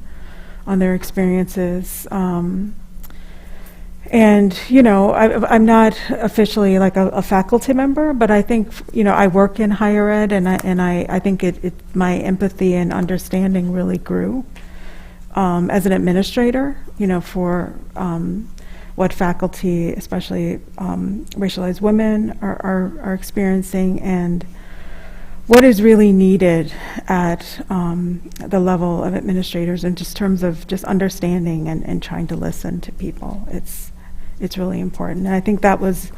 on their experiences. And, you know, I'm not officially like a faculty member, but I think, you know, I work in higher ed, and I think my empathy and understanding really grew as an administrator, you know, for what faculty, especially racialized women, are experiencing, and what is really needed at the level of administrators in just terms of just understanding and trying to listen to people. It's really important. And I think that was,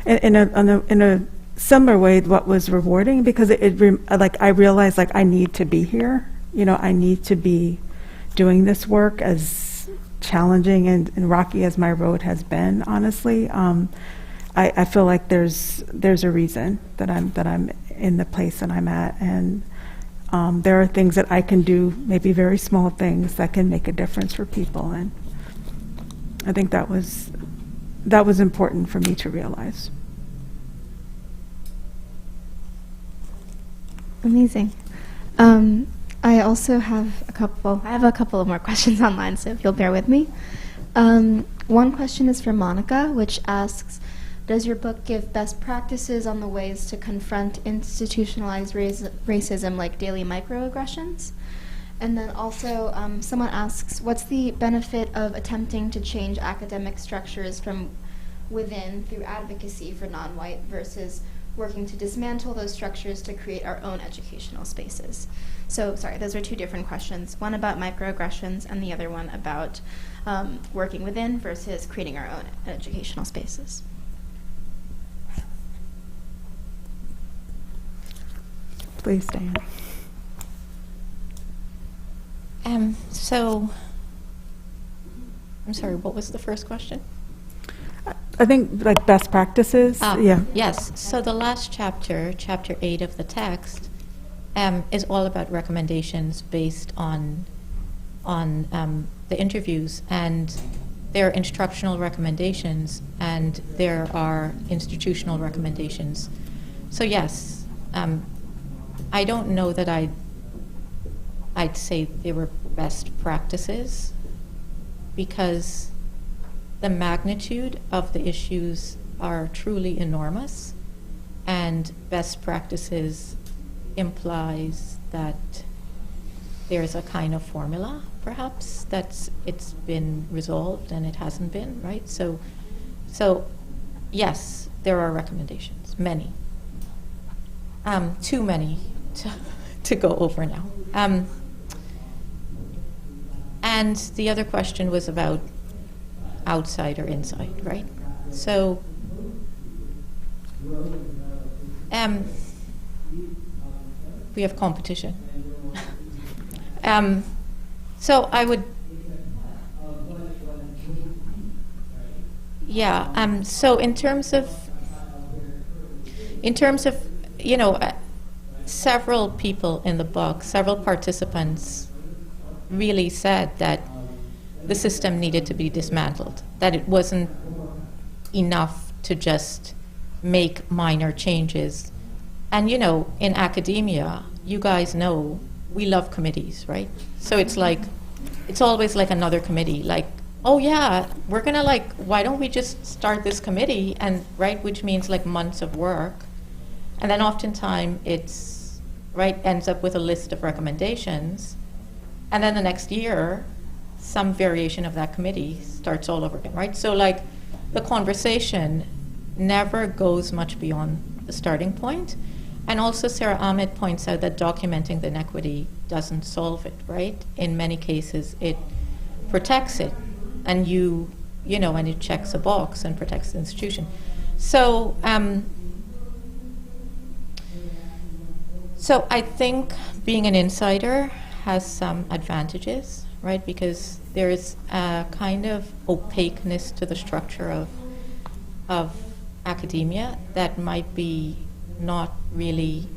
in a similar way, what was rewarding, because like I realized, like, I need to be here. You know, I need to be doing this work, as challenging and rocky as my road has been. Honestly, I feel like there's a reason that I'm in the place that I'm at, and there are things that I can do, maybe very small things, that can make a difference for people. And I think that was important for me to realize. Amazing. I also have a couple of more questions online, so if you'll bear with me. One question is from Monica, which asks, does your book give best practices on the ways to confront institutionalized racism, like daily microaggressions? And then also, someone asks, what's the benefit of attempting to change academic structures from within through advocacy for non-white versus working to dismantle those structures to create our own educational spaces? So, sorry, those are two different questions. One about microaggressions, and the other one about working within versus creating our own educational spaces. Please, Diane. So, I'm sorry, what was the first question? I think, like, best practices. Yeah. Yes. So the last chapter, chapter 8 of the text, is all about recommendations based on the interviews, and there are instructional recommendations and there are institutional recommendations. So yes, I don't know that I'd say they were best practices, because the magnitude of the issues are truly enormous, and best practices implies that there's a kind of formula, perhaps, it's been resolved and it hasn't been, right? So yes, there are recommendations, many. Too many to go over now. And the other question was about outside or inside, right? So, we have competition. So I would, yeah. So in terms of, you know, several people in the book, several participants, really said that the system needed to be dismantled, that it wasn't enough to just make minor changes. And you know, in academia, you guys know, we love committees, right? So it's like, it's always like another committee, like, oh yeah, we're gonna like, why don't we just start this committee, and right, which means like months of work. And then oftentimes it's, right, ends up with a list of recommendations. And then the next year, some variation of that committee starts all over again, right? So like, the conversation never goes much beyond the starting point. And also Sarah Ahmed points out that documenting the inequity doesn't solve it, right? In many cases, it protects it, and you know, and it checks a box and protects the institution. So, so I think being an insider has some advantages, right? Because there is a kind of opaqueness to the structure of academia that might be not really,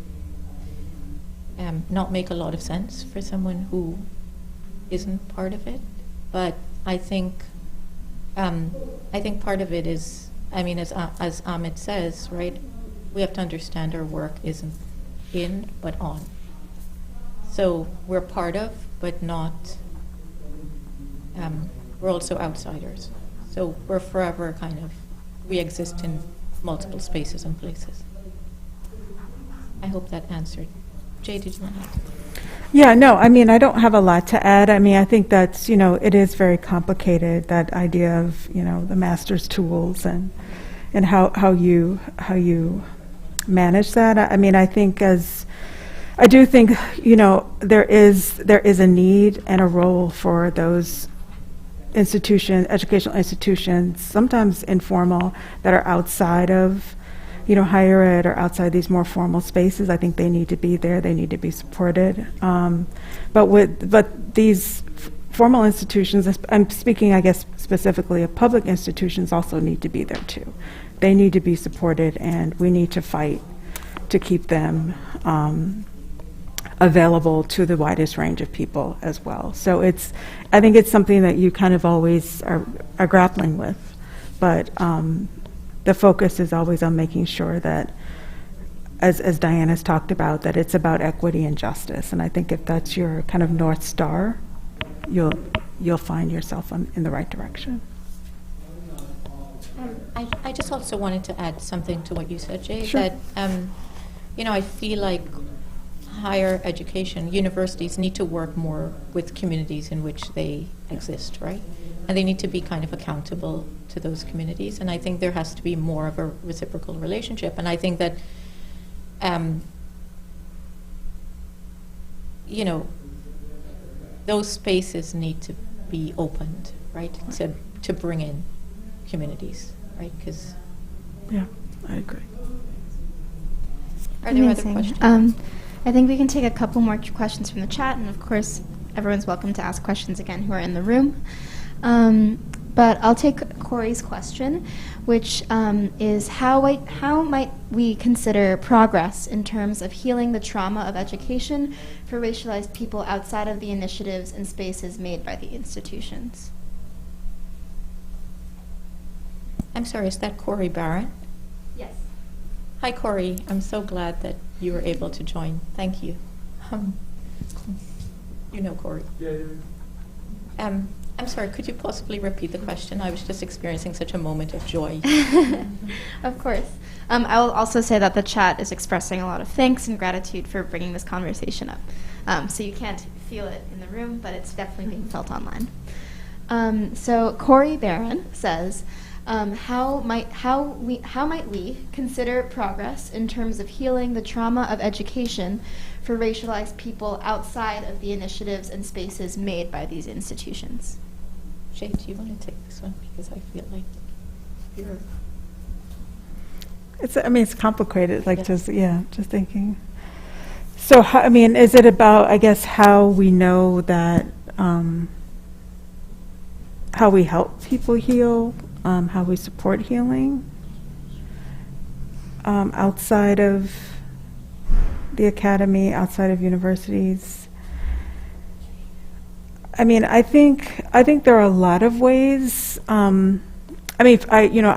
not make a lot of sense for someone who isn't part of it. But I think I think part of it is, I mean, as Amit says, right, we have to understand our work isn't in, but on. So we're part of, but not, we're also outsiders. So we're forever kind of, we exist in multiple spaces and places. I hope that answered. Jay, did you want to? Yeah, no, I mean, I don't have a lot to add. I mean, I think that's, it is very complicated, that idea of, the master's tools and how you manage that. I mean, I do think, there is a need and a role for those educational institutions, sometimes informal, that are outside of, higher ed, or outside these more formal spaces. I think they need to be there. They need to be supported. But these formal institutions, I'm speaking, I guess, specifically of public institutions, also need to be there too. They need to be supported, and we need to fight to keep them available to the widest range of people as well. So I think it's something that you kind of always are grappling with, but the focus is always on making sure that, as Diana's talked about, that it's about equity and justice. And I think if that's your kind of North Star, you'll find yourself in the right direction. I just also wanted to add something to what you said, Jay. Sure. That I feel like higher education, universities need to work more with communities in which they exist, right? And they need to be kind of accountable to those communities. And I think there has to be more of a reciprocal relationship. And I think that, those spaces need to be opened, right? To bring in communities, right? Because Yeah, I agree. are there other Amazing. questions? I think we can take a couple more questions from the chat, and of course, everyone's welcome to ask questions again who are in the room. But I'll take Corey's question, which is how might we consider progress in terms of healing the trauma of education for racialized people outside of the initiatives and spaces made by the institutions? I'm sorry, is that Corey Barron? Yes. Hi, Corey. I'm so glad that you were able to join. Thank you. You know Corey. Yeah. I'm sorry, could you possibly repeat the question? I was just experiencing such a moment of joy. Of course. I will also say that the chat is expressing a lot of thanks and gratitude for bringing this conversation up. So you can't feel it in the room, but it's definitely being felt online. So Corey Barron says, how might we consider progress in terms of healing the trauma of education for racialized people outside of the initiatives and spaces made by these institutions? Shay, do you want to take this one? Because I feel like you're... It's complicated, like Yeah. just thinking. So, is it about, I guess, how we know that, how we help people heal, how we support healing outside of the academy, outside of universities? I think there are a lot of ways. I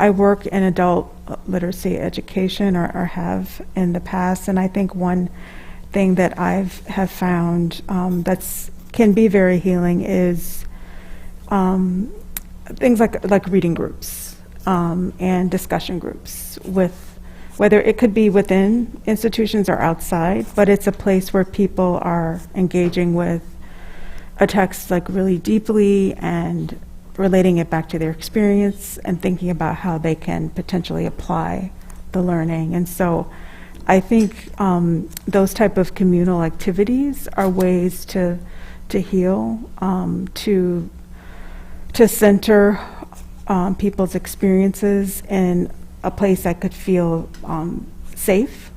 work in adult literacy education, or have in the past, and I think one thing that have found can be very healing is things like reading groups and discussion groups, whether it could be within institutions or outside, but it's a place where people are engaging with a text like really deeply and relating it back to their experience and thinking about how they can potentially apply the learning. And so I think those type of communal activities are ways to heal, to center people's experiences in a place that could feel safe,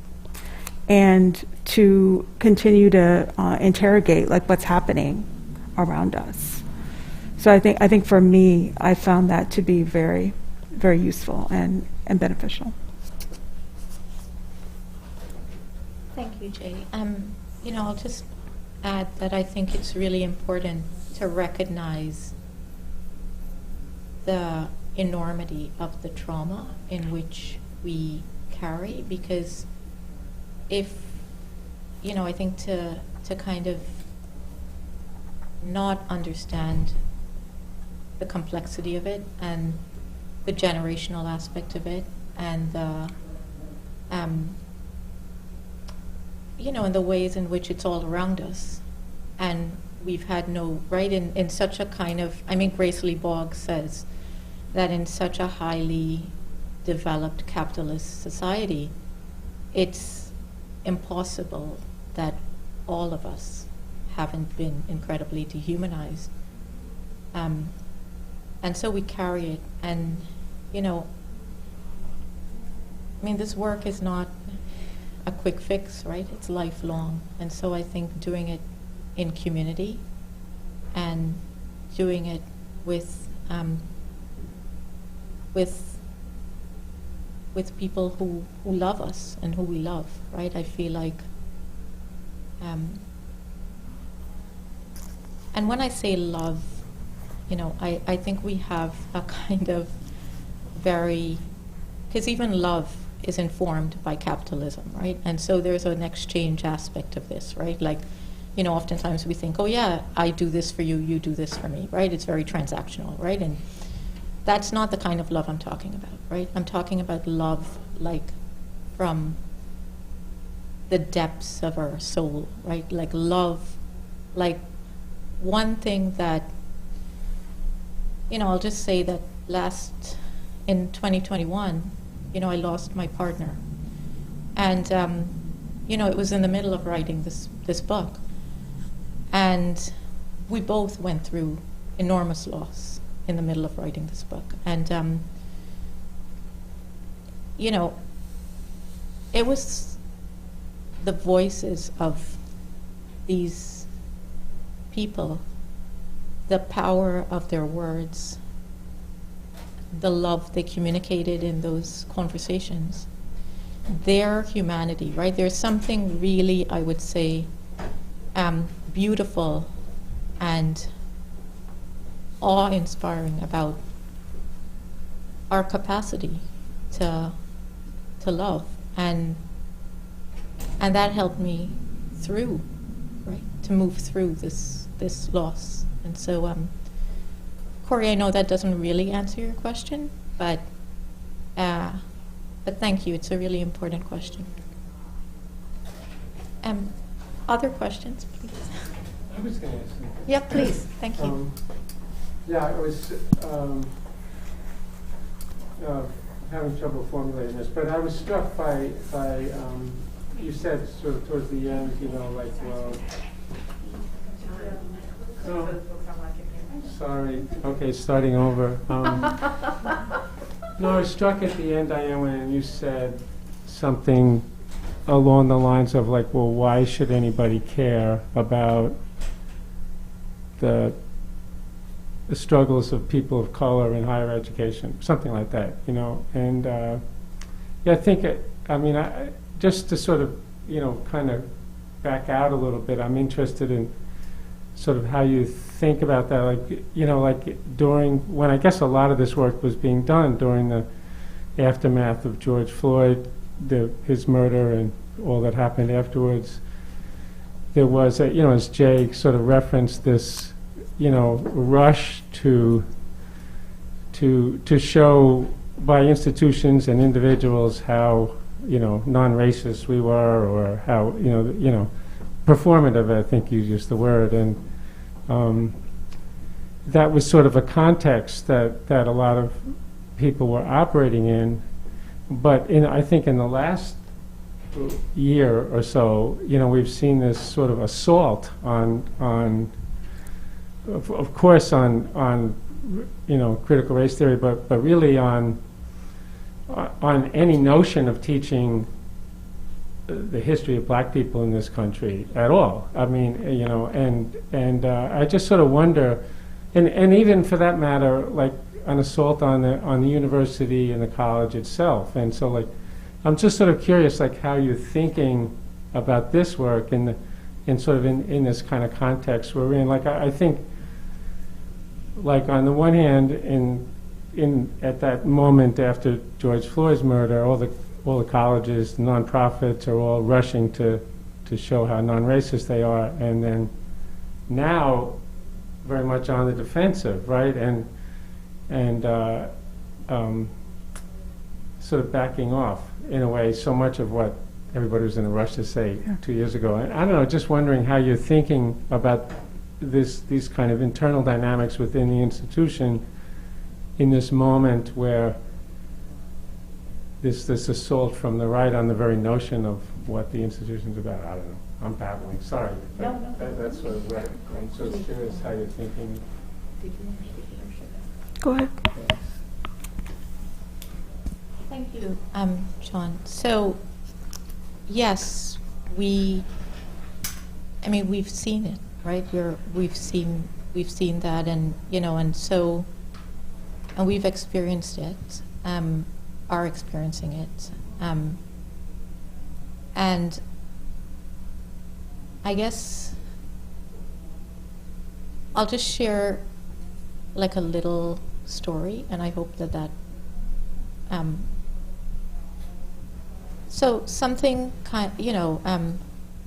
and to continue to interrogate like what's happening around us. So I think for me, I found that to be very, very useful and beneficial. Thank you, Jay. I'll just add that I think it's really important to recognize the enormity of the trauma in which we carry, because if, I think to kind of not understand the complexity of it and the generational aspect of it and the, and the ways in which it's all around us. And we've had in such a kind of, Grace Lee Boggs says that in such a highly developed capitalist society, it's impossible that all of us haven't been incredibly dehumanized. And so we carry it, and, this work is not a quick fix, right? It's lifelong. And so I think doing it in community and doing it with people who love us and who we love, right? I feel like, and when I say love, I think we have a kind of because even love is informed by capitalism, right? And so there's an exchange aspect of this, right? Like, oftentimes we think, oh yeah, I do this for you, you do this for me, right? It's very transactional, right? And that's not the kind of love I'm talking about, right? I'm talking about love like from the depths of our soul, right? Like love, like one thing that, I'll just say that in 2021, I lost my partner. And, it was in the middle of writing this book. And we both went through enormous loss in the middle of writing this book. And, it was the voices of these people, the power of their words, the love they communicated in those conversations, their humanity, right? There's something really, I would say, beautiful and awe-inspiring about our capacity to love, and that helped me through, right, to move through this loss. And so, Corey, I know that doesn't really answer your question, but thank you. It's a really important question. Other questions, please? I was going to ask something. Yeah, please. Thank you. Yeah, I was having trouble formulating this, but I was struck by you said sort of towards the end, like, well, oh, sorry. Okay, starting over. No, I was struck at the end, Diane, when you said something along the lines of like, well, why should anybody care about the struggles of people of color in higher education, something like that, And I think, just to sort of, kind of back out a little bit, I'm interested in sort of how you think about that, like during, when I guess a lot of this work was being done during the aftermath of George Floyd, his murder and all that happened afterwards. There was as Jay sort of referenced, this rush to show by institutions and individuals how non-racist we were, or how performative, I think you used the word, and that was sort of a context that a lot of people were operating in. But I think in the last year or so, we've seen this sort of assault on of course, on critical race theory, but really on any notion of teaching the history of black people in this country at all. And I just sort of wonder, and even for that matter, like an assault on the university and the college itself. And so, like, I'm just sort of curious, like, how you're thinking about this work in sort of in this kind of context we're in. Like, I think, like, on the one hand, at that moment after George Floyd's murder, all the colleges, nonprofits are all rushing to show how non-racist they are, and then now very much on the defensive, right? And sort of backing off in a way so much of what everybody was in a rush to say 2 years ago. And I don't know, just wondering how you're thinking about these kind of internal dynamics within the institution in this moment where this assault from the right on the very notion of what the institution's about. I don't know. I'm babbling. Sorry. No. That's sort of right. I'm sort of curious how you're thinking. Go ahead. Thank you, John. So, yes, we've seen it, right? We've seen that, and and we've experienced it, are experiencing it, and I guess I'll just share like a little story, and I hope that so something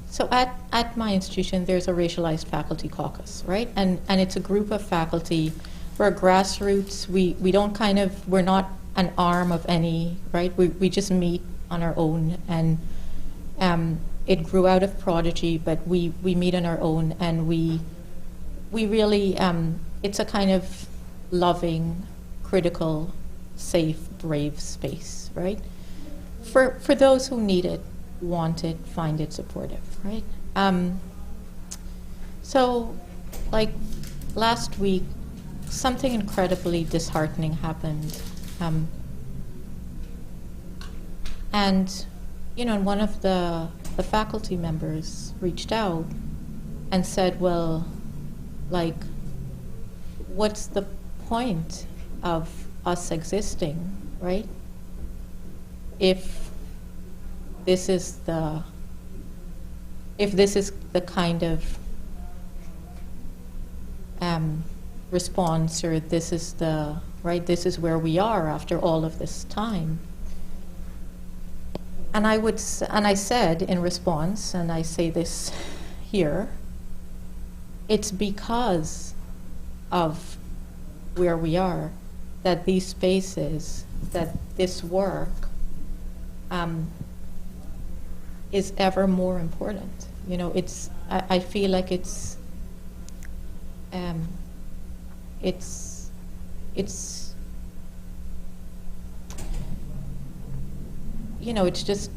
so at my institution there's a racialized faculty caucus, right? And it's a group of faculty. We're grassroots. We don't we're not an arm of any, right? We just meet on our own, and it grew out of Prodigy, but we meet on our own, and we really it's a kind of loving, critical, safe, brave space, right? For those who need it, want it, find it supportive, right? So, like last week, something incredibly disheartening happened, and and one of the faculty members reached out and said, well, like, what's the point of us existing, right? If this is the kind of response, or this is this is where we are after all of this time. And I said in response, and I say this here, it's because of where we are that these spaces, that this work is ever more important. I feel like it's it's just,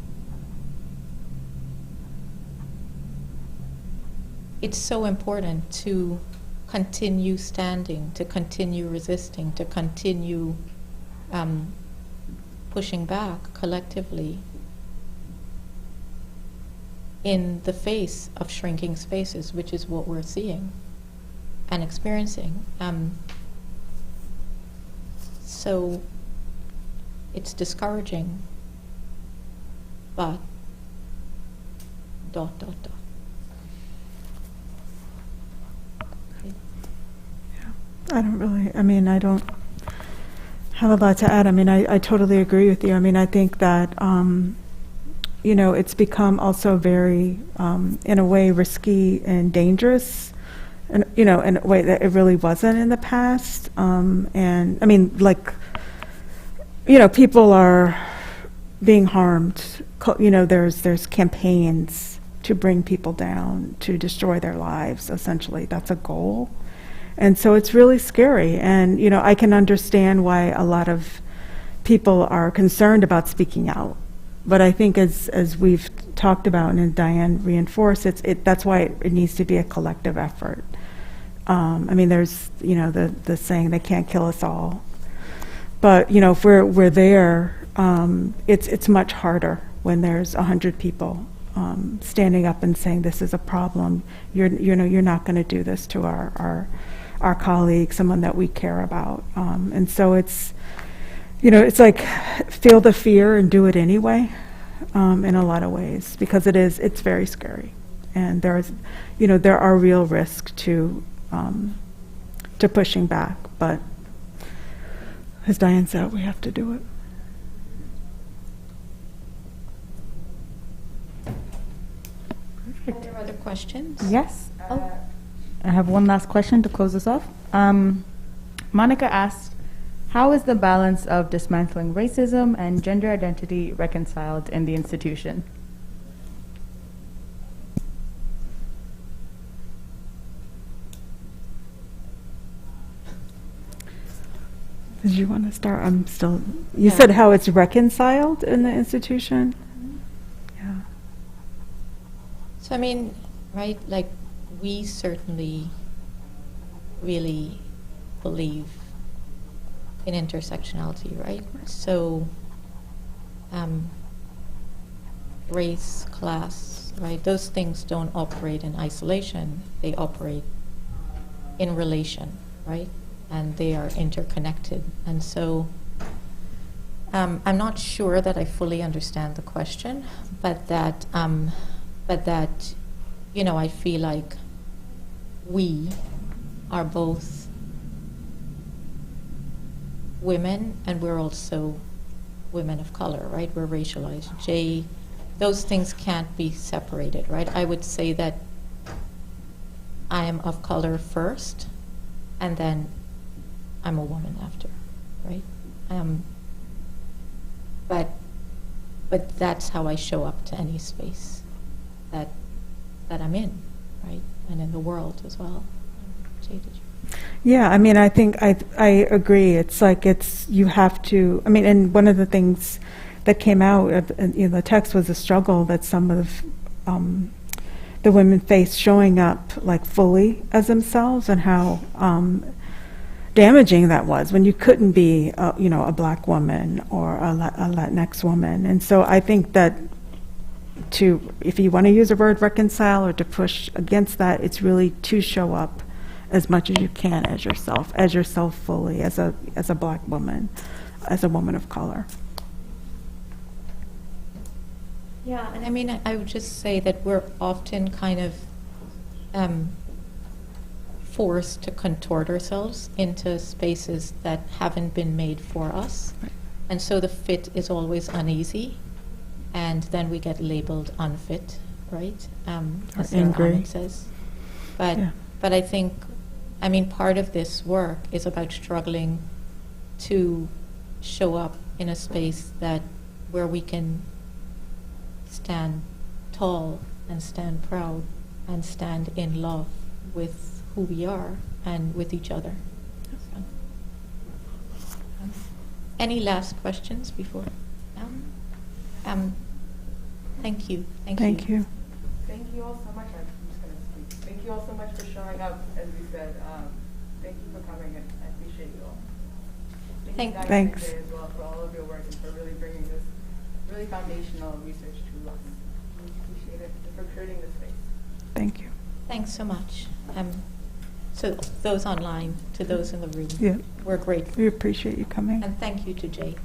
it's so important to continue standing, to continue resisting, to continue pushing back collectively in the face of shrinking spaces, which is what we're seeing and experiencing. So it's discouraging, but ... I don't have a lot to add. I totally agree with you. I think that, it's become also very, in a way, risky and dangerous, and, in a way that it really wasn't in the past. People are being harmed. There's campaigns to bring people down, to destroy their lives, essentially. That's a goal. And so it's really scary. And, I can understand why a lot of people are concerned about speaking out. But I think as we've talked about, and Diane reinforced, that's why it needs to be a collective effort. There's, the saying, they can't kill us all. But, if we're there, it's much harder when there's 100 people standing up and saying this is a problem. You're not going to do this to our colleague, someone that we care about. And so it's like feel the fear and do it anyway, in a lot of ways, because it's very scary. And there are real risks to pushing back, but as Diane said, we have to do it. Are there other questions? Yes. Oh. I have one last question to close this off. Monica asked, how is the balance of dismantling racism and gender identity reconciled in the institution? Did you want to start? You said how it's reconciled in the institution? Yeah. So I mean, right, like we certainly really believe in intersectionality, right? So race, class, right, those things don't operate in isolation. They operate in relation, right? And they are interconnected. And so I'm not sure that I fully understand the question, but that, you know, I feel like we are both women and we're also women of color, right? We're racialized. Those things can't be separated, right? I would say that I am of color first, and then I'm a woman after, right? But that's how I show up to any space that I'm in, right? And in the world as well. Jay, did you? Yeah, I mean, I think I agree. It's like you have to. I mean, and one of the things that came out in the text was a struggle that some of the women faced showing up like fully as themselves, and how damaging that was when you couldn't be, a black woman or a Latinx woman. And so I think that if you want to use the word reconcile or to push against that, it's really to show up as much as you can as yourself fully, as a black woman, as a woman of color. Yeah, and I mean, I would just say that we're often kind of forced to contort ourselves into spaces that haven't been made for us. Right. And so the fit is always uneasy, and then we get labeled unfit, right? As Sarah angry. Ahmed says. But Yeah. but I think, I mean, part of this work is about struggling to show up in a space where we can stand tall and stand proud and stand in love with who we are and with each other. So, any last questions before? Thank you. Thank you. Thank you all so much. I'm just going to speak. Thank you all so much for showing up, as we said. Thank you for coming, and I appreciate you all. Thank you, Dr. Thanks. McVeigh, as well, for all of your work and for really bringing this really foundational research to us. We appreciate it, and for creating this space. Thank you. Thanks so much. So those online, to those in the room, Yeah. we're grateful. We appreciate you coming. And thank you to Jay.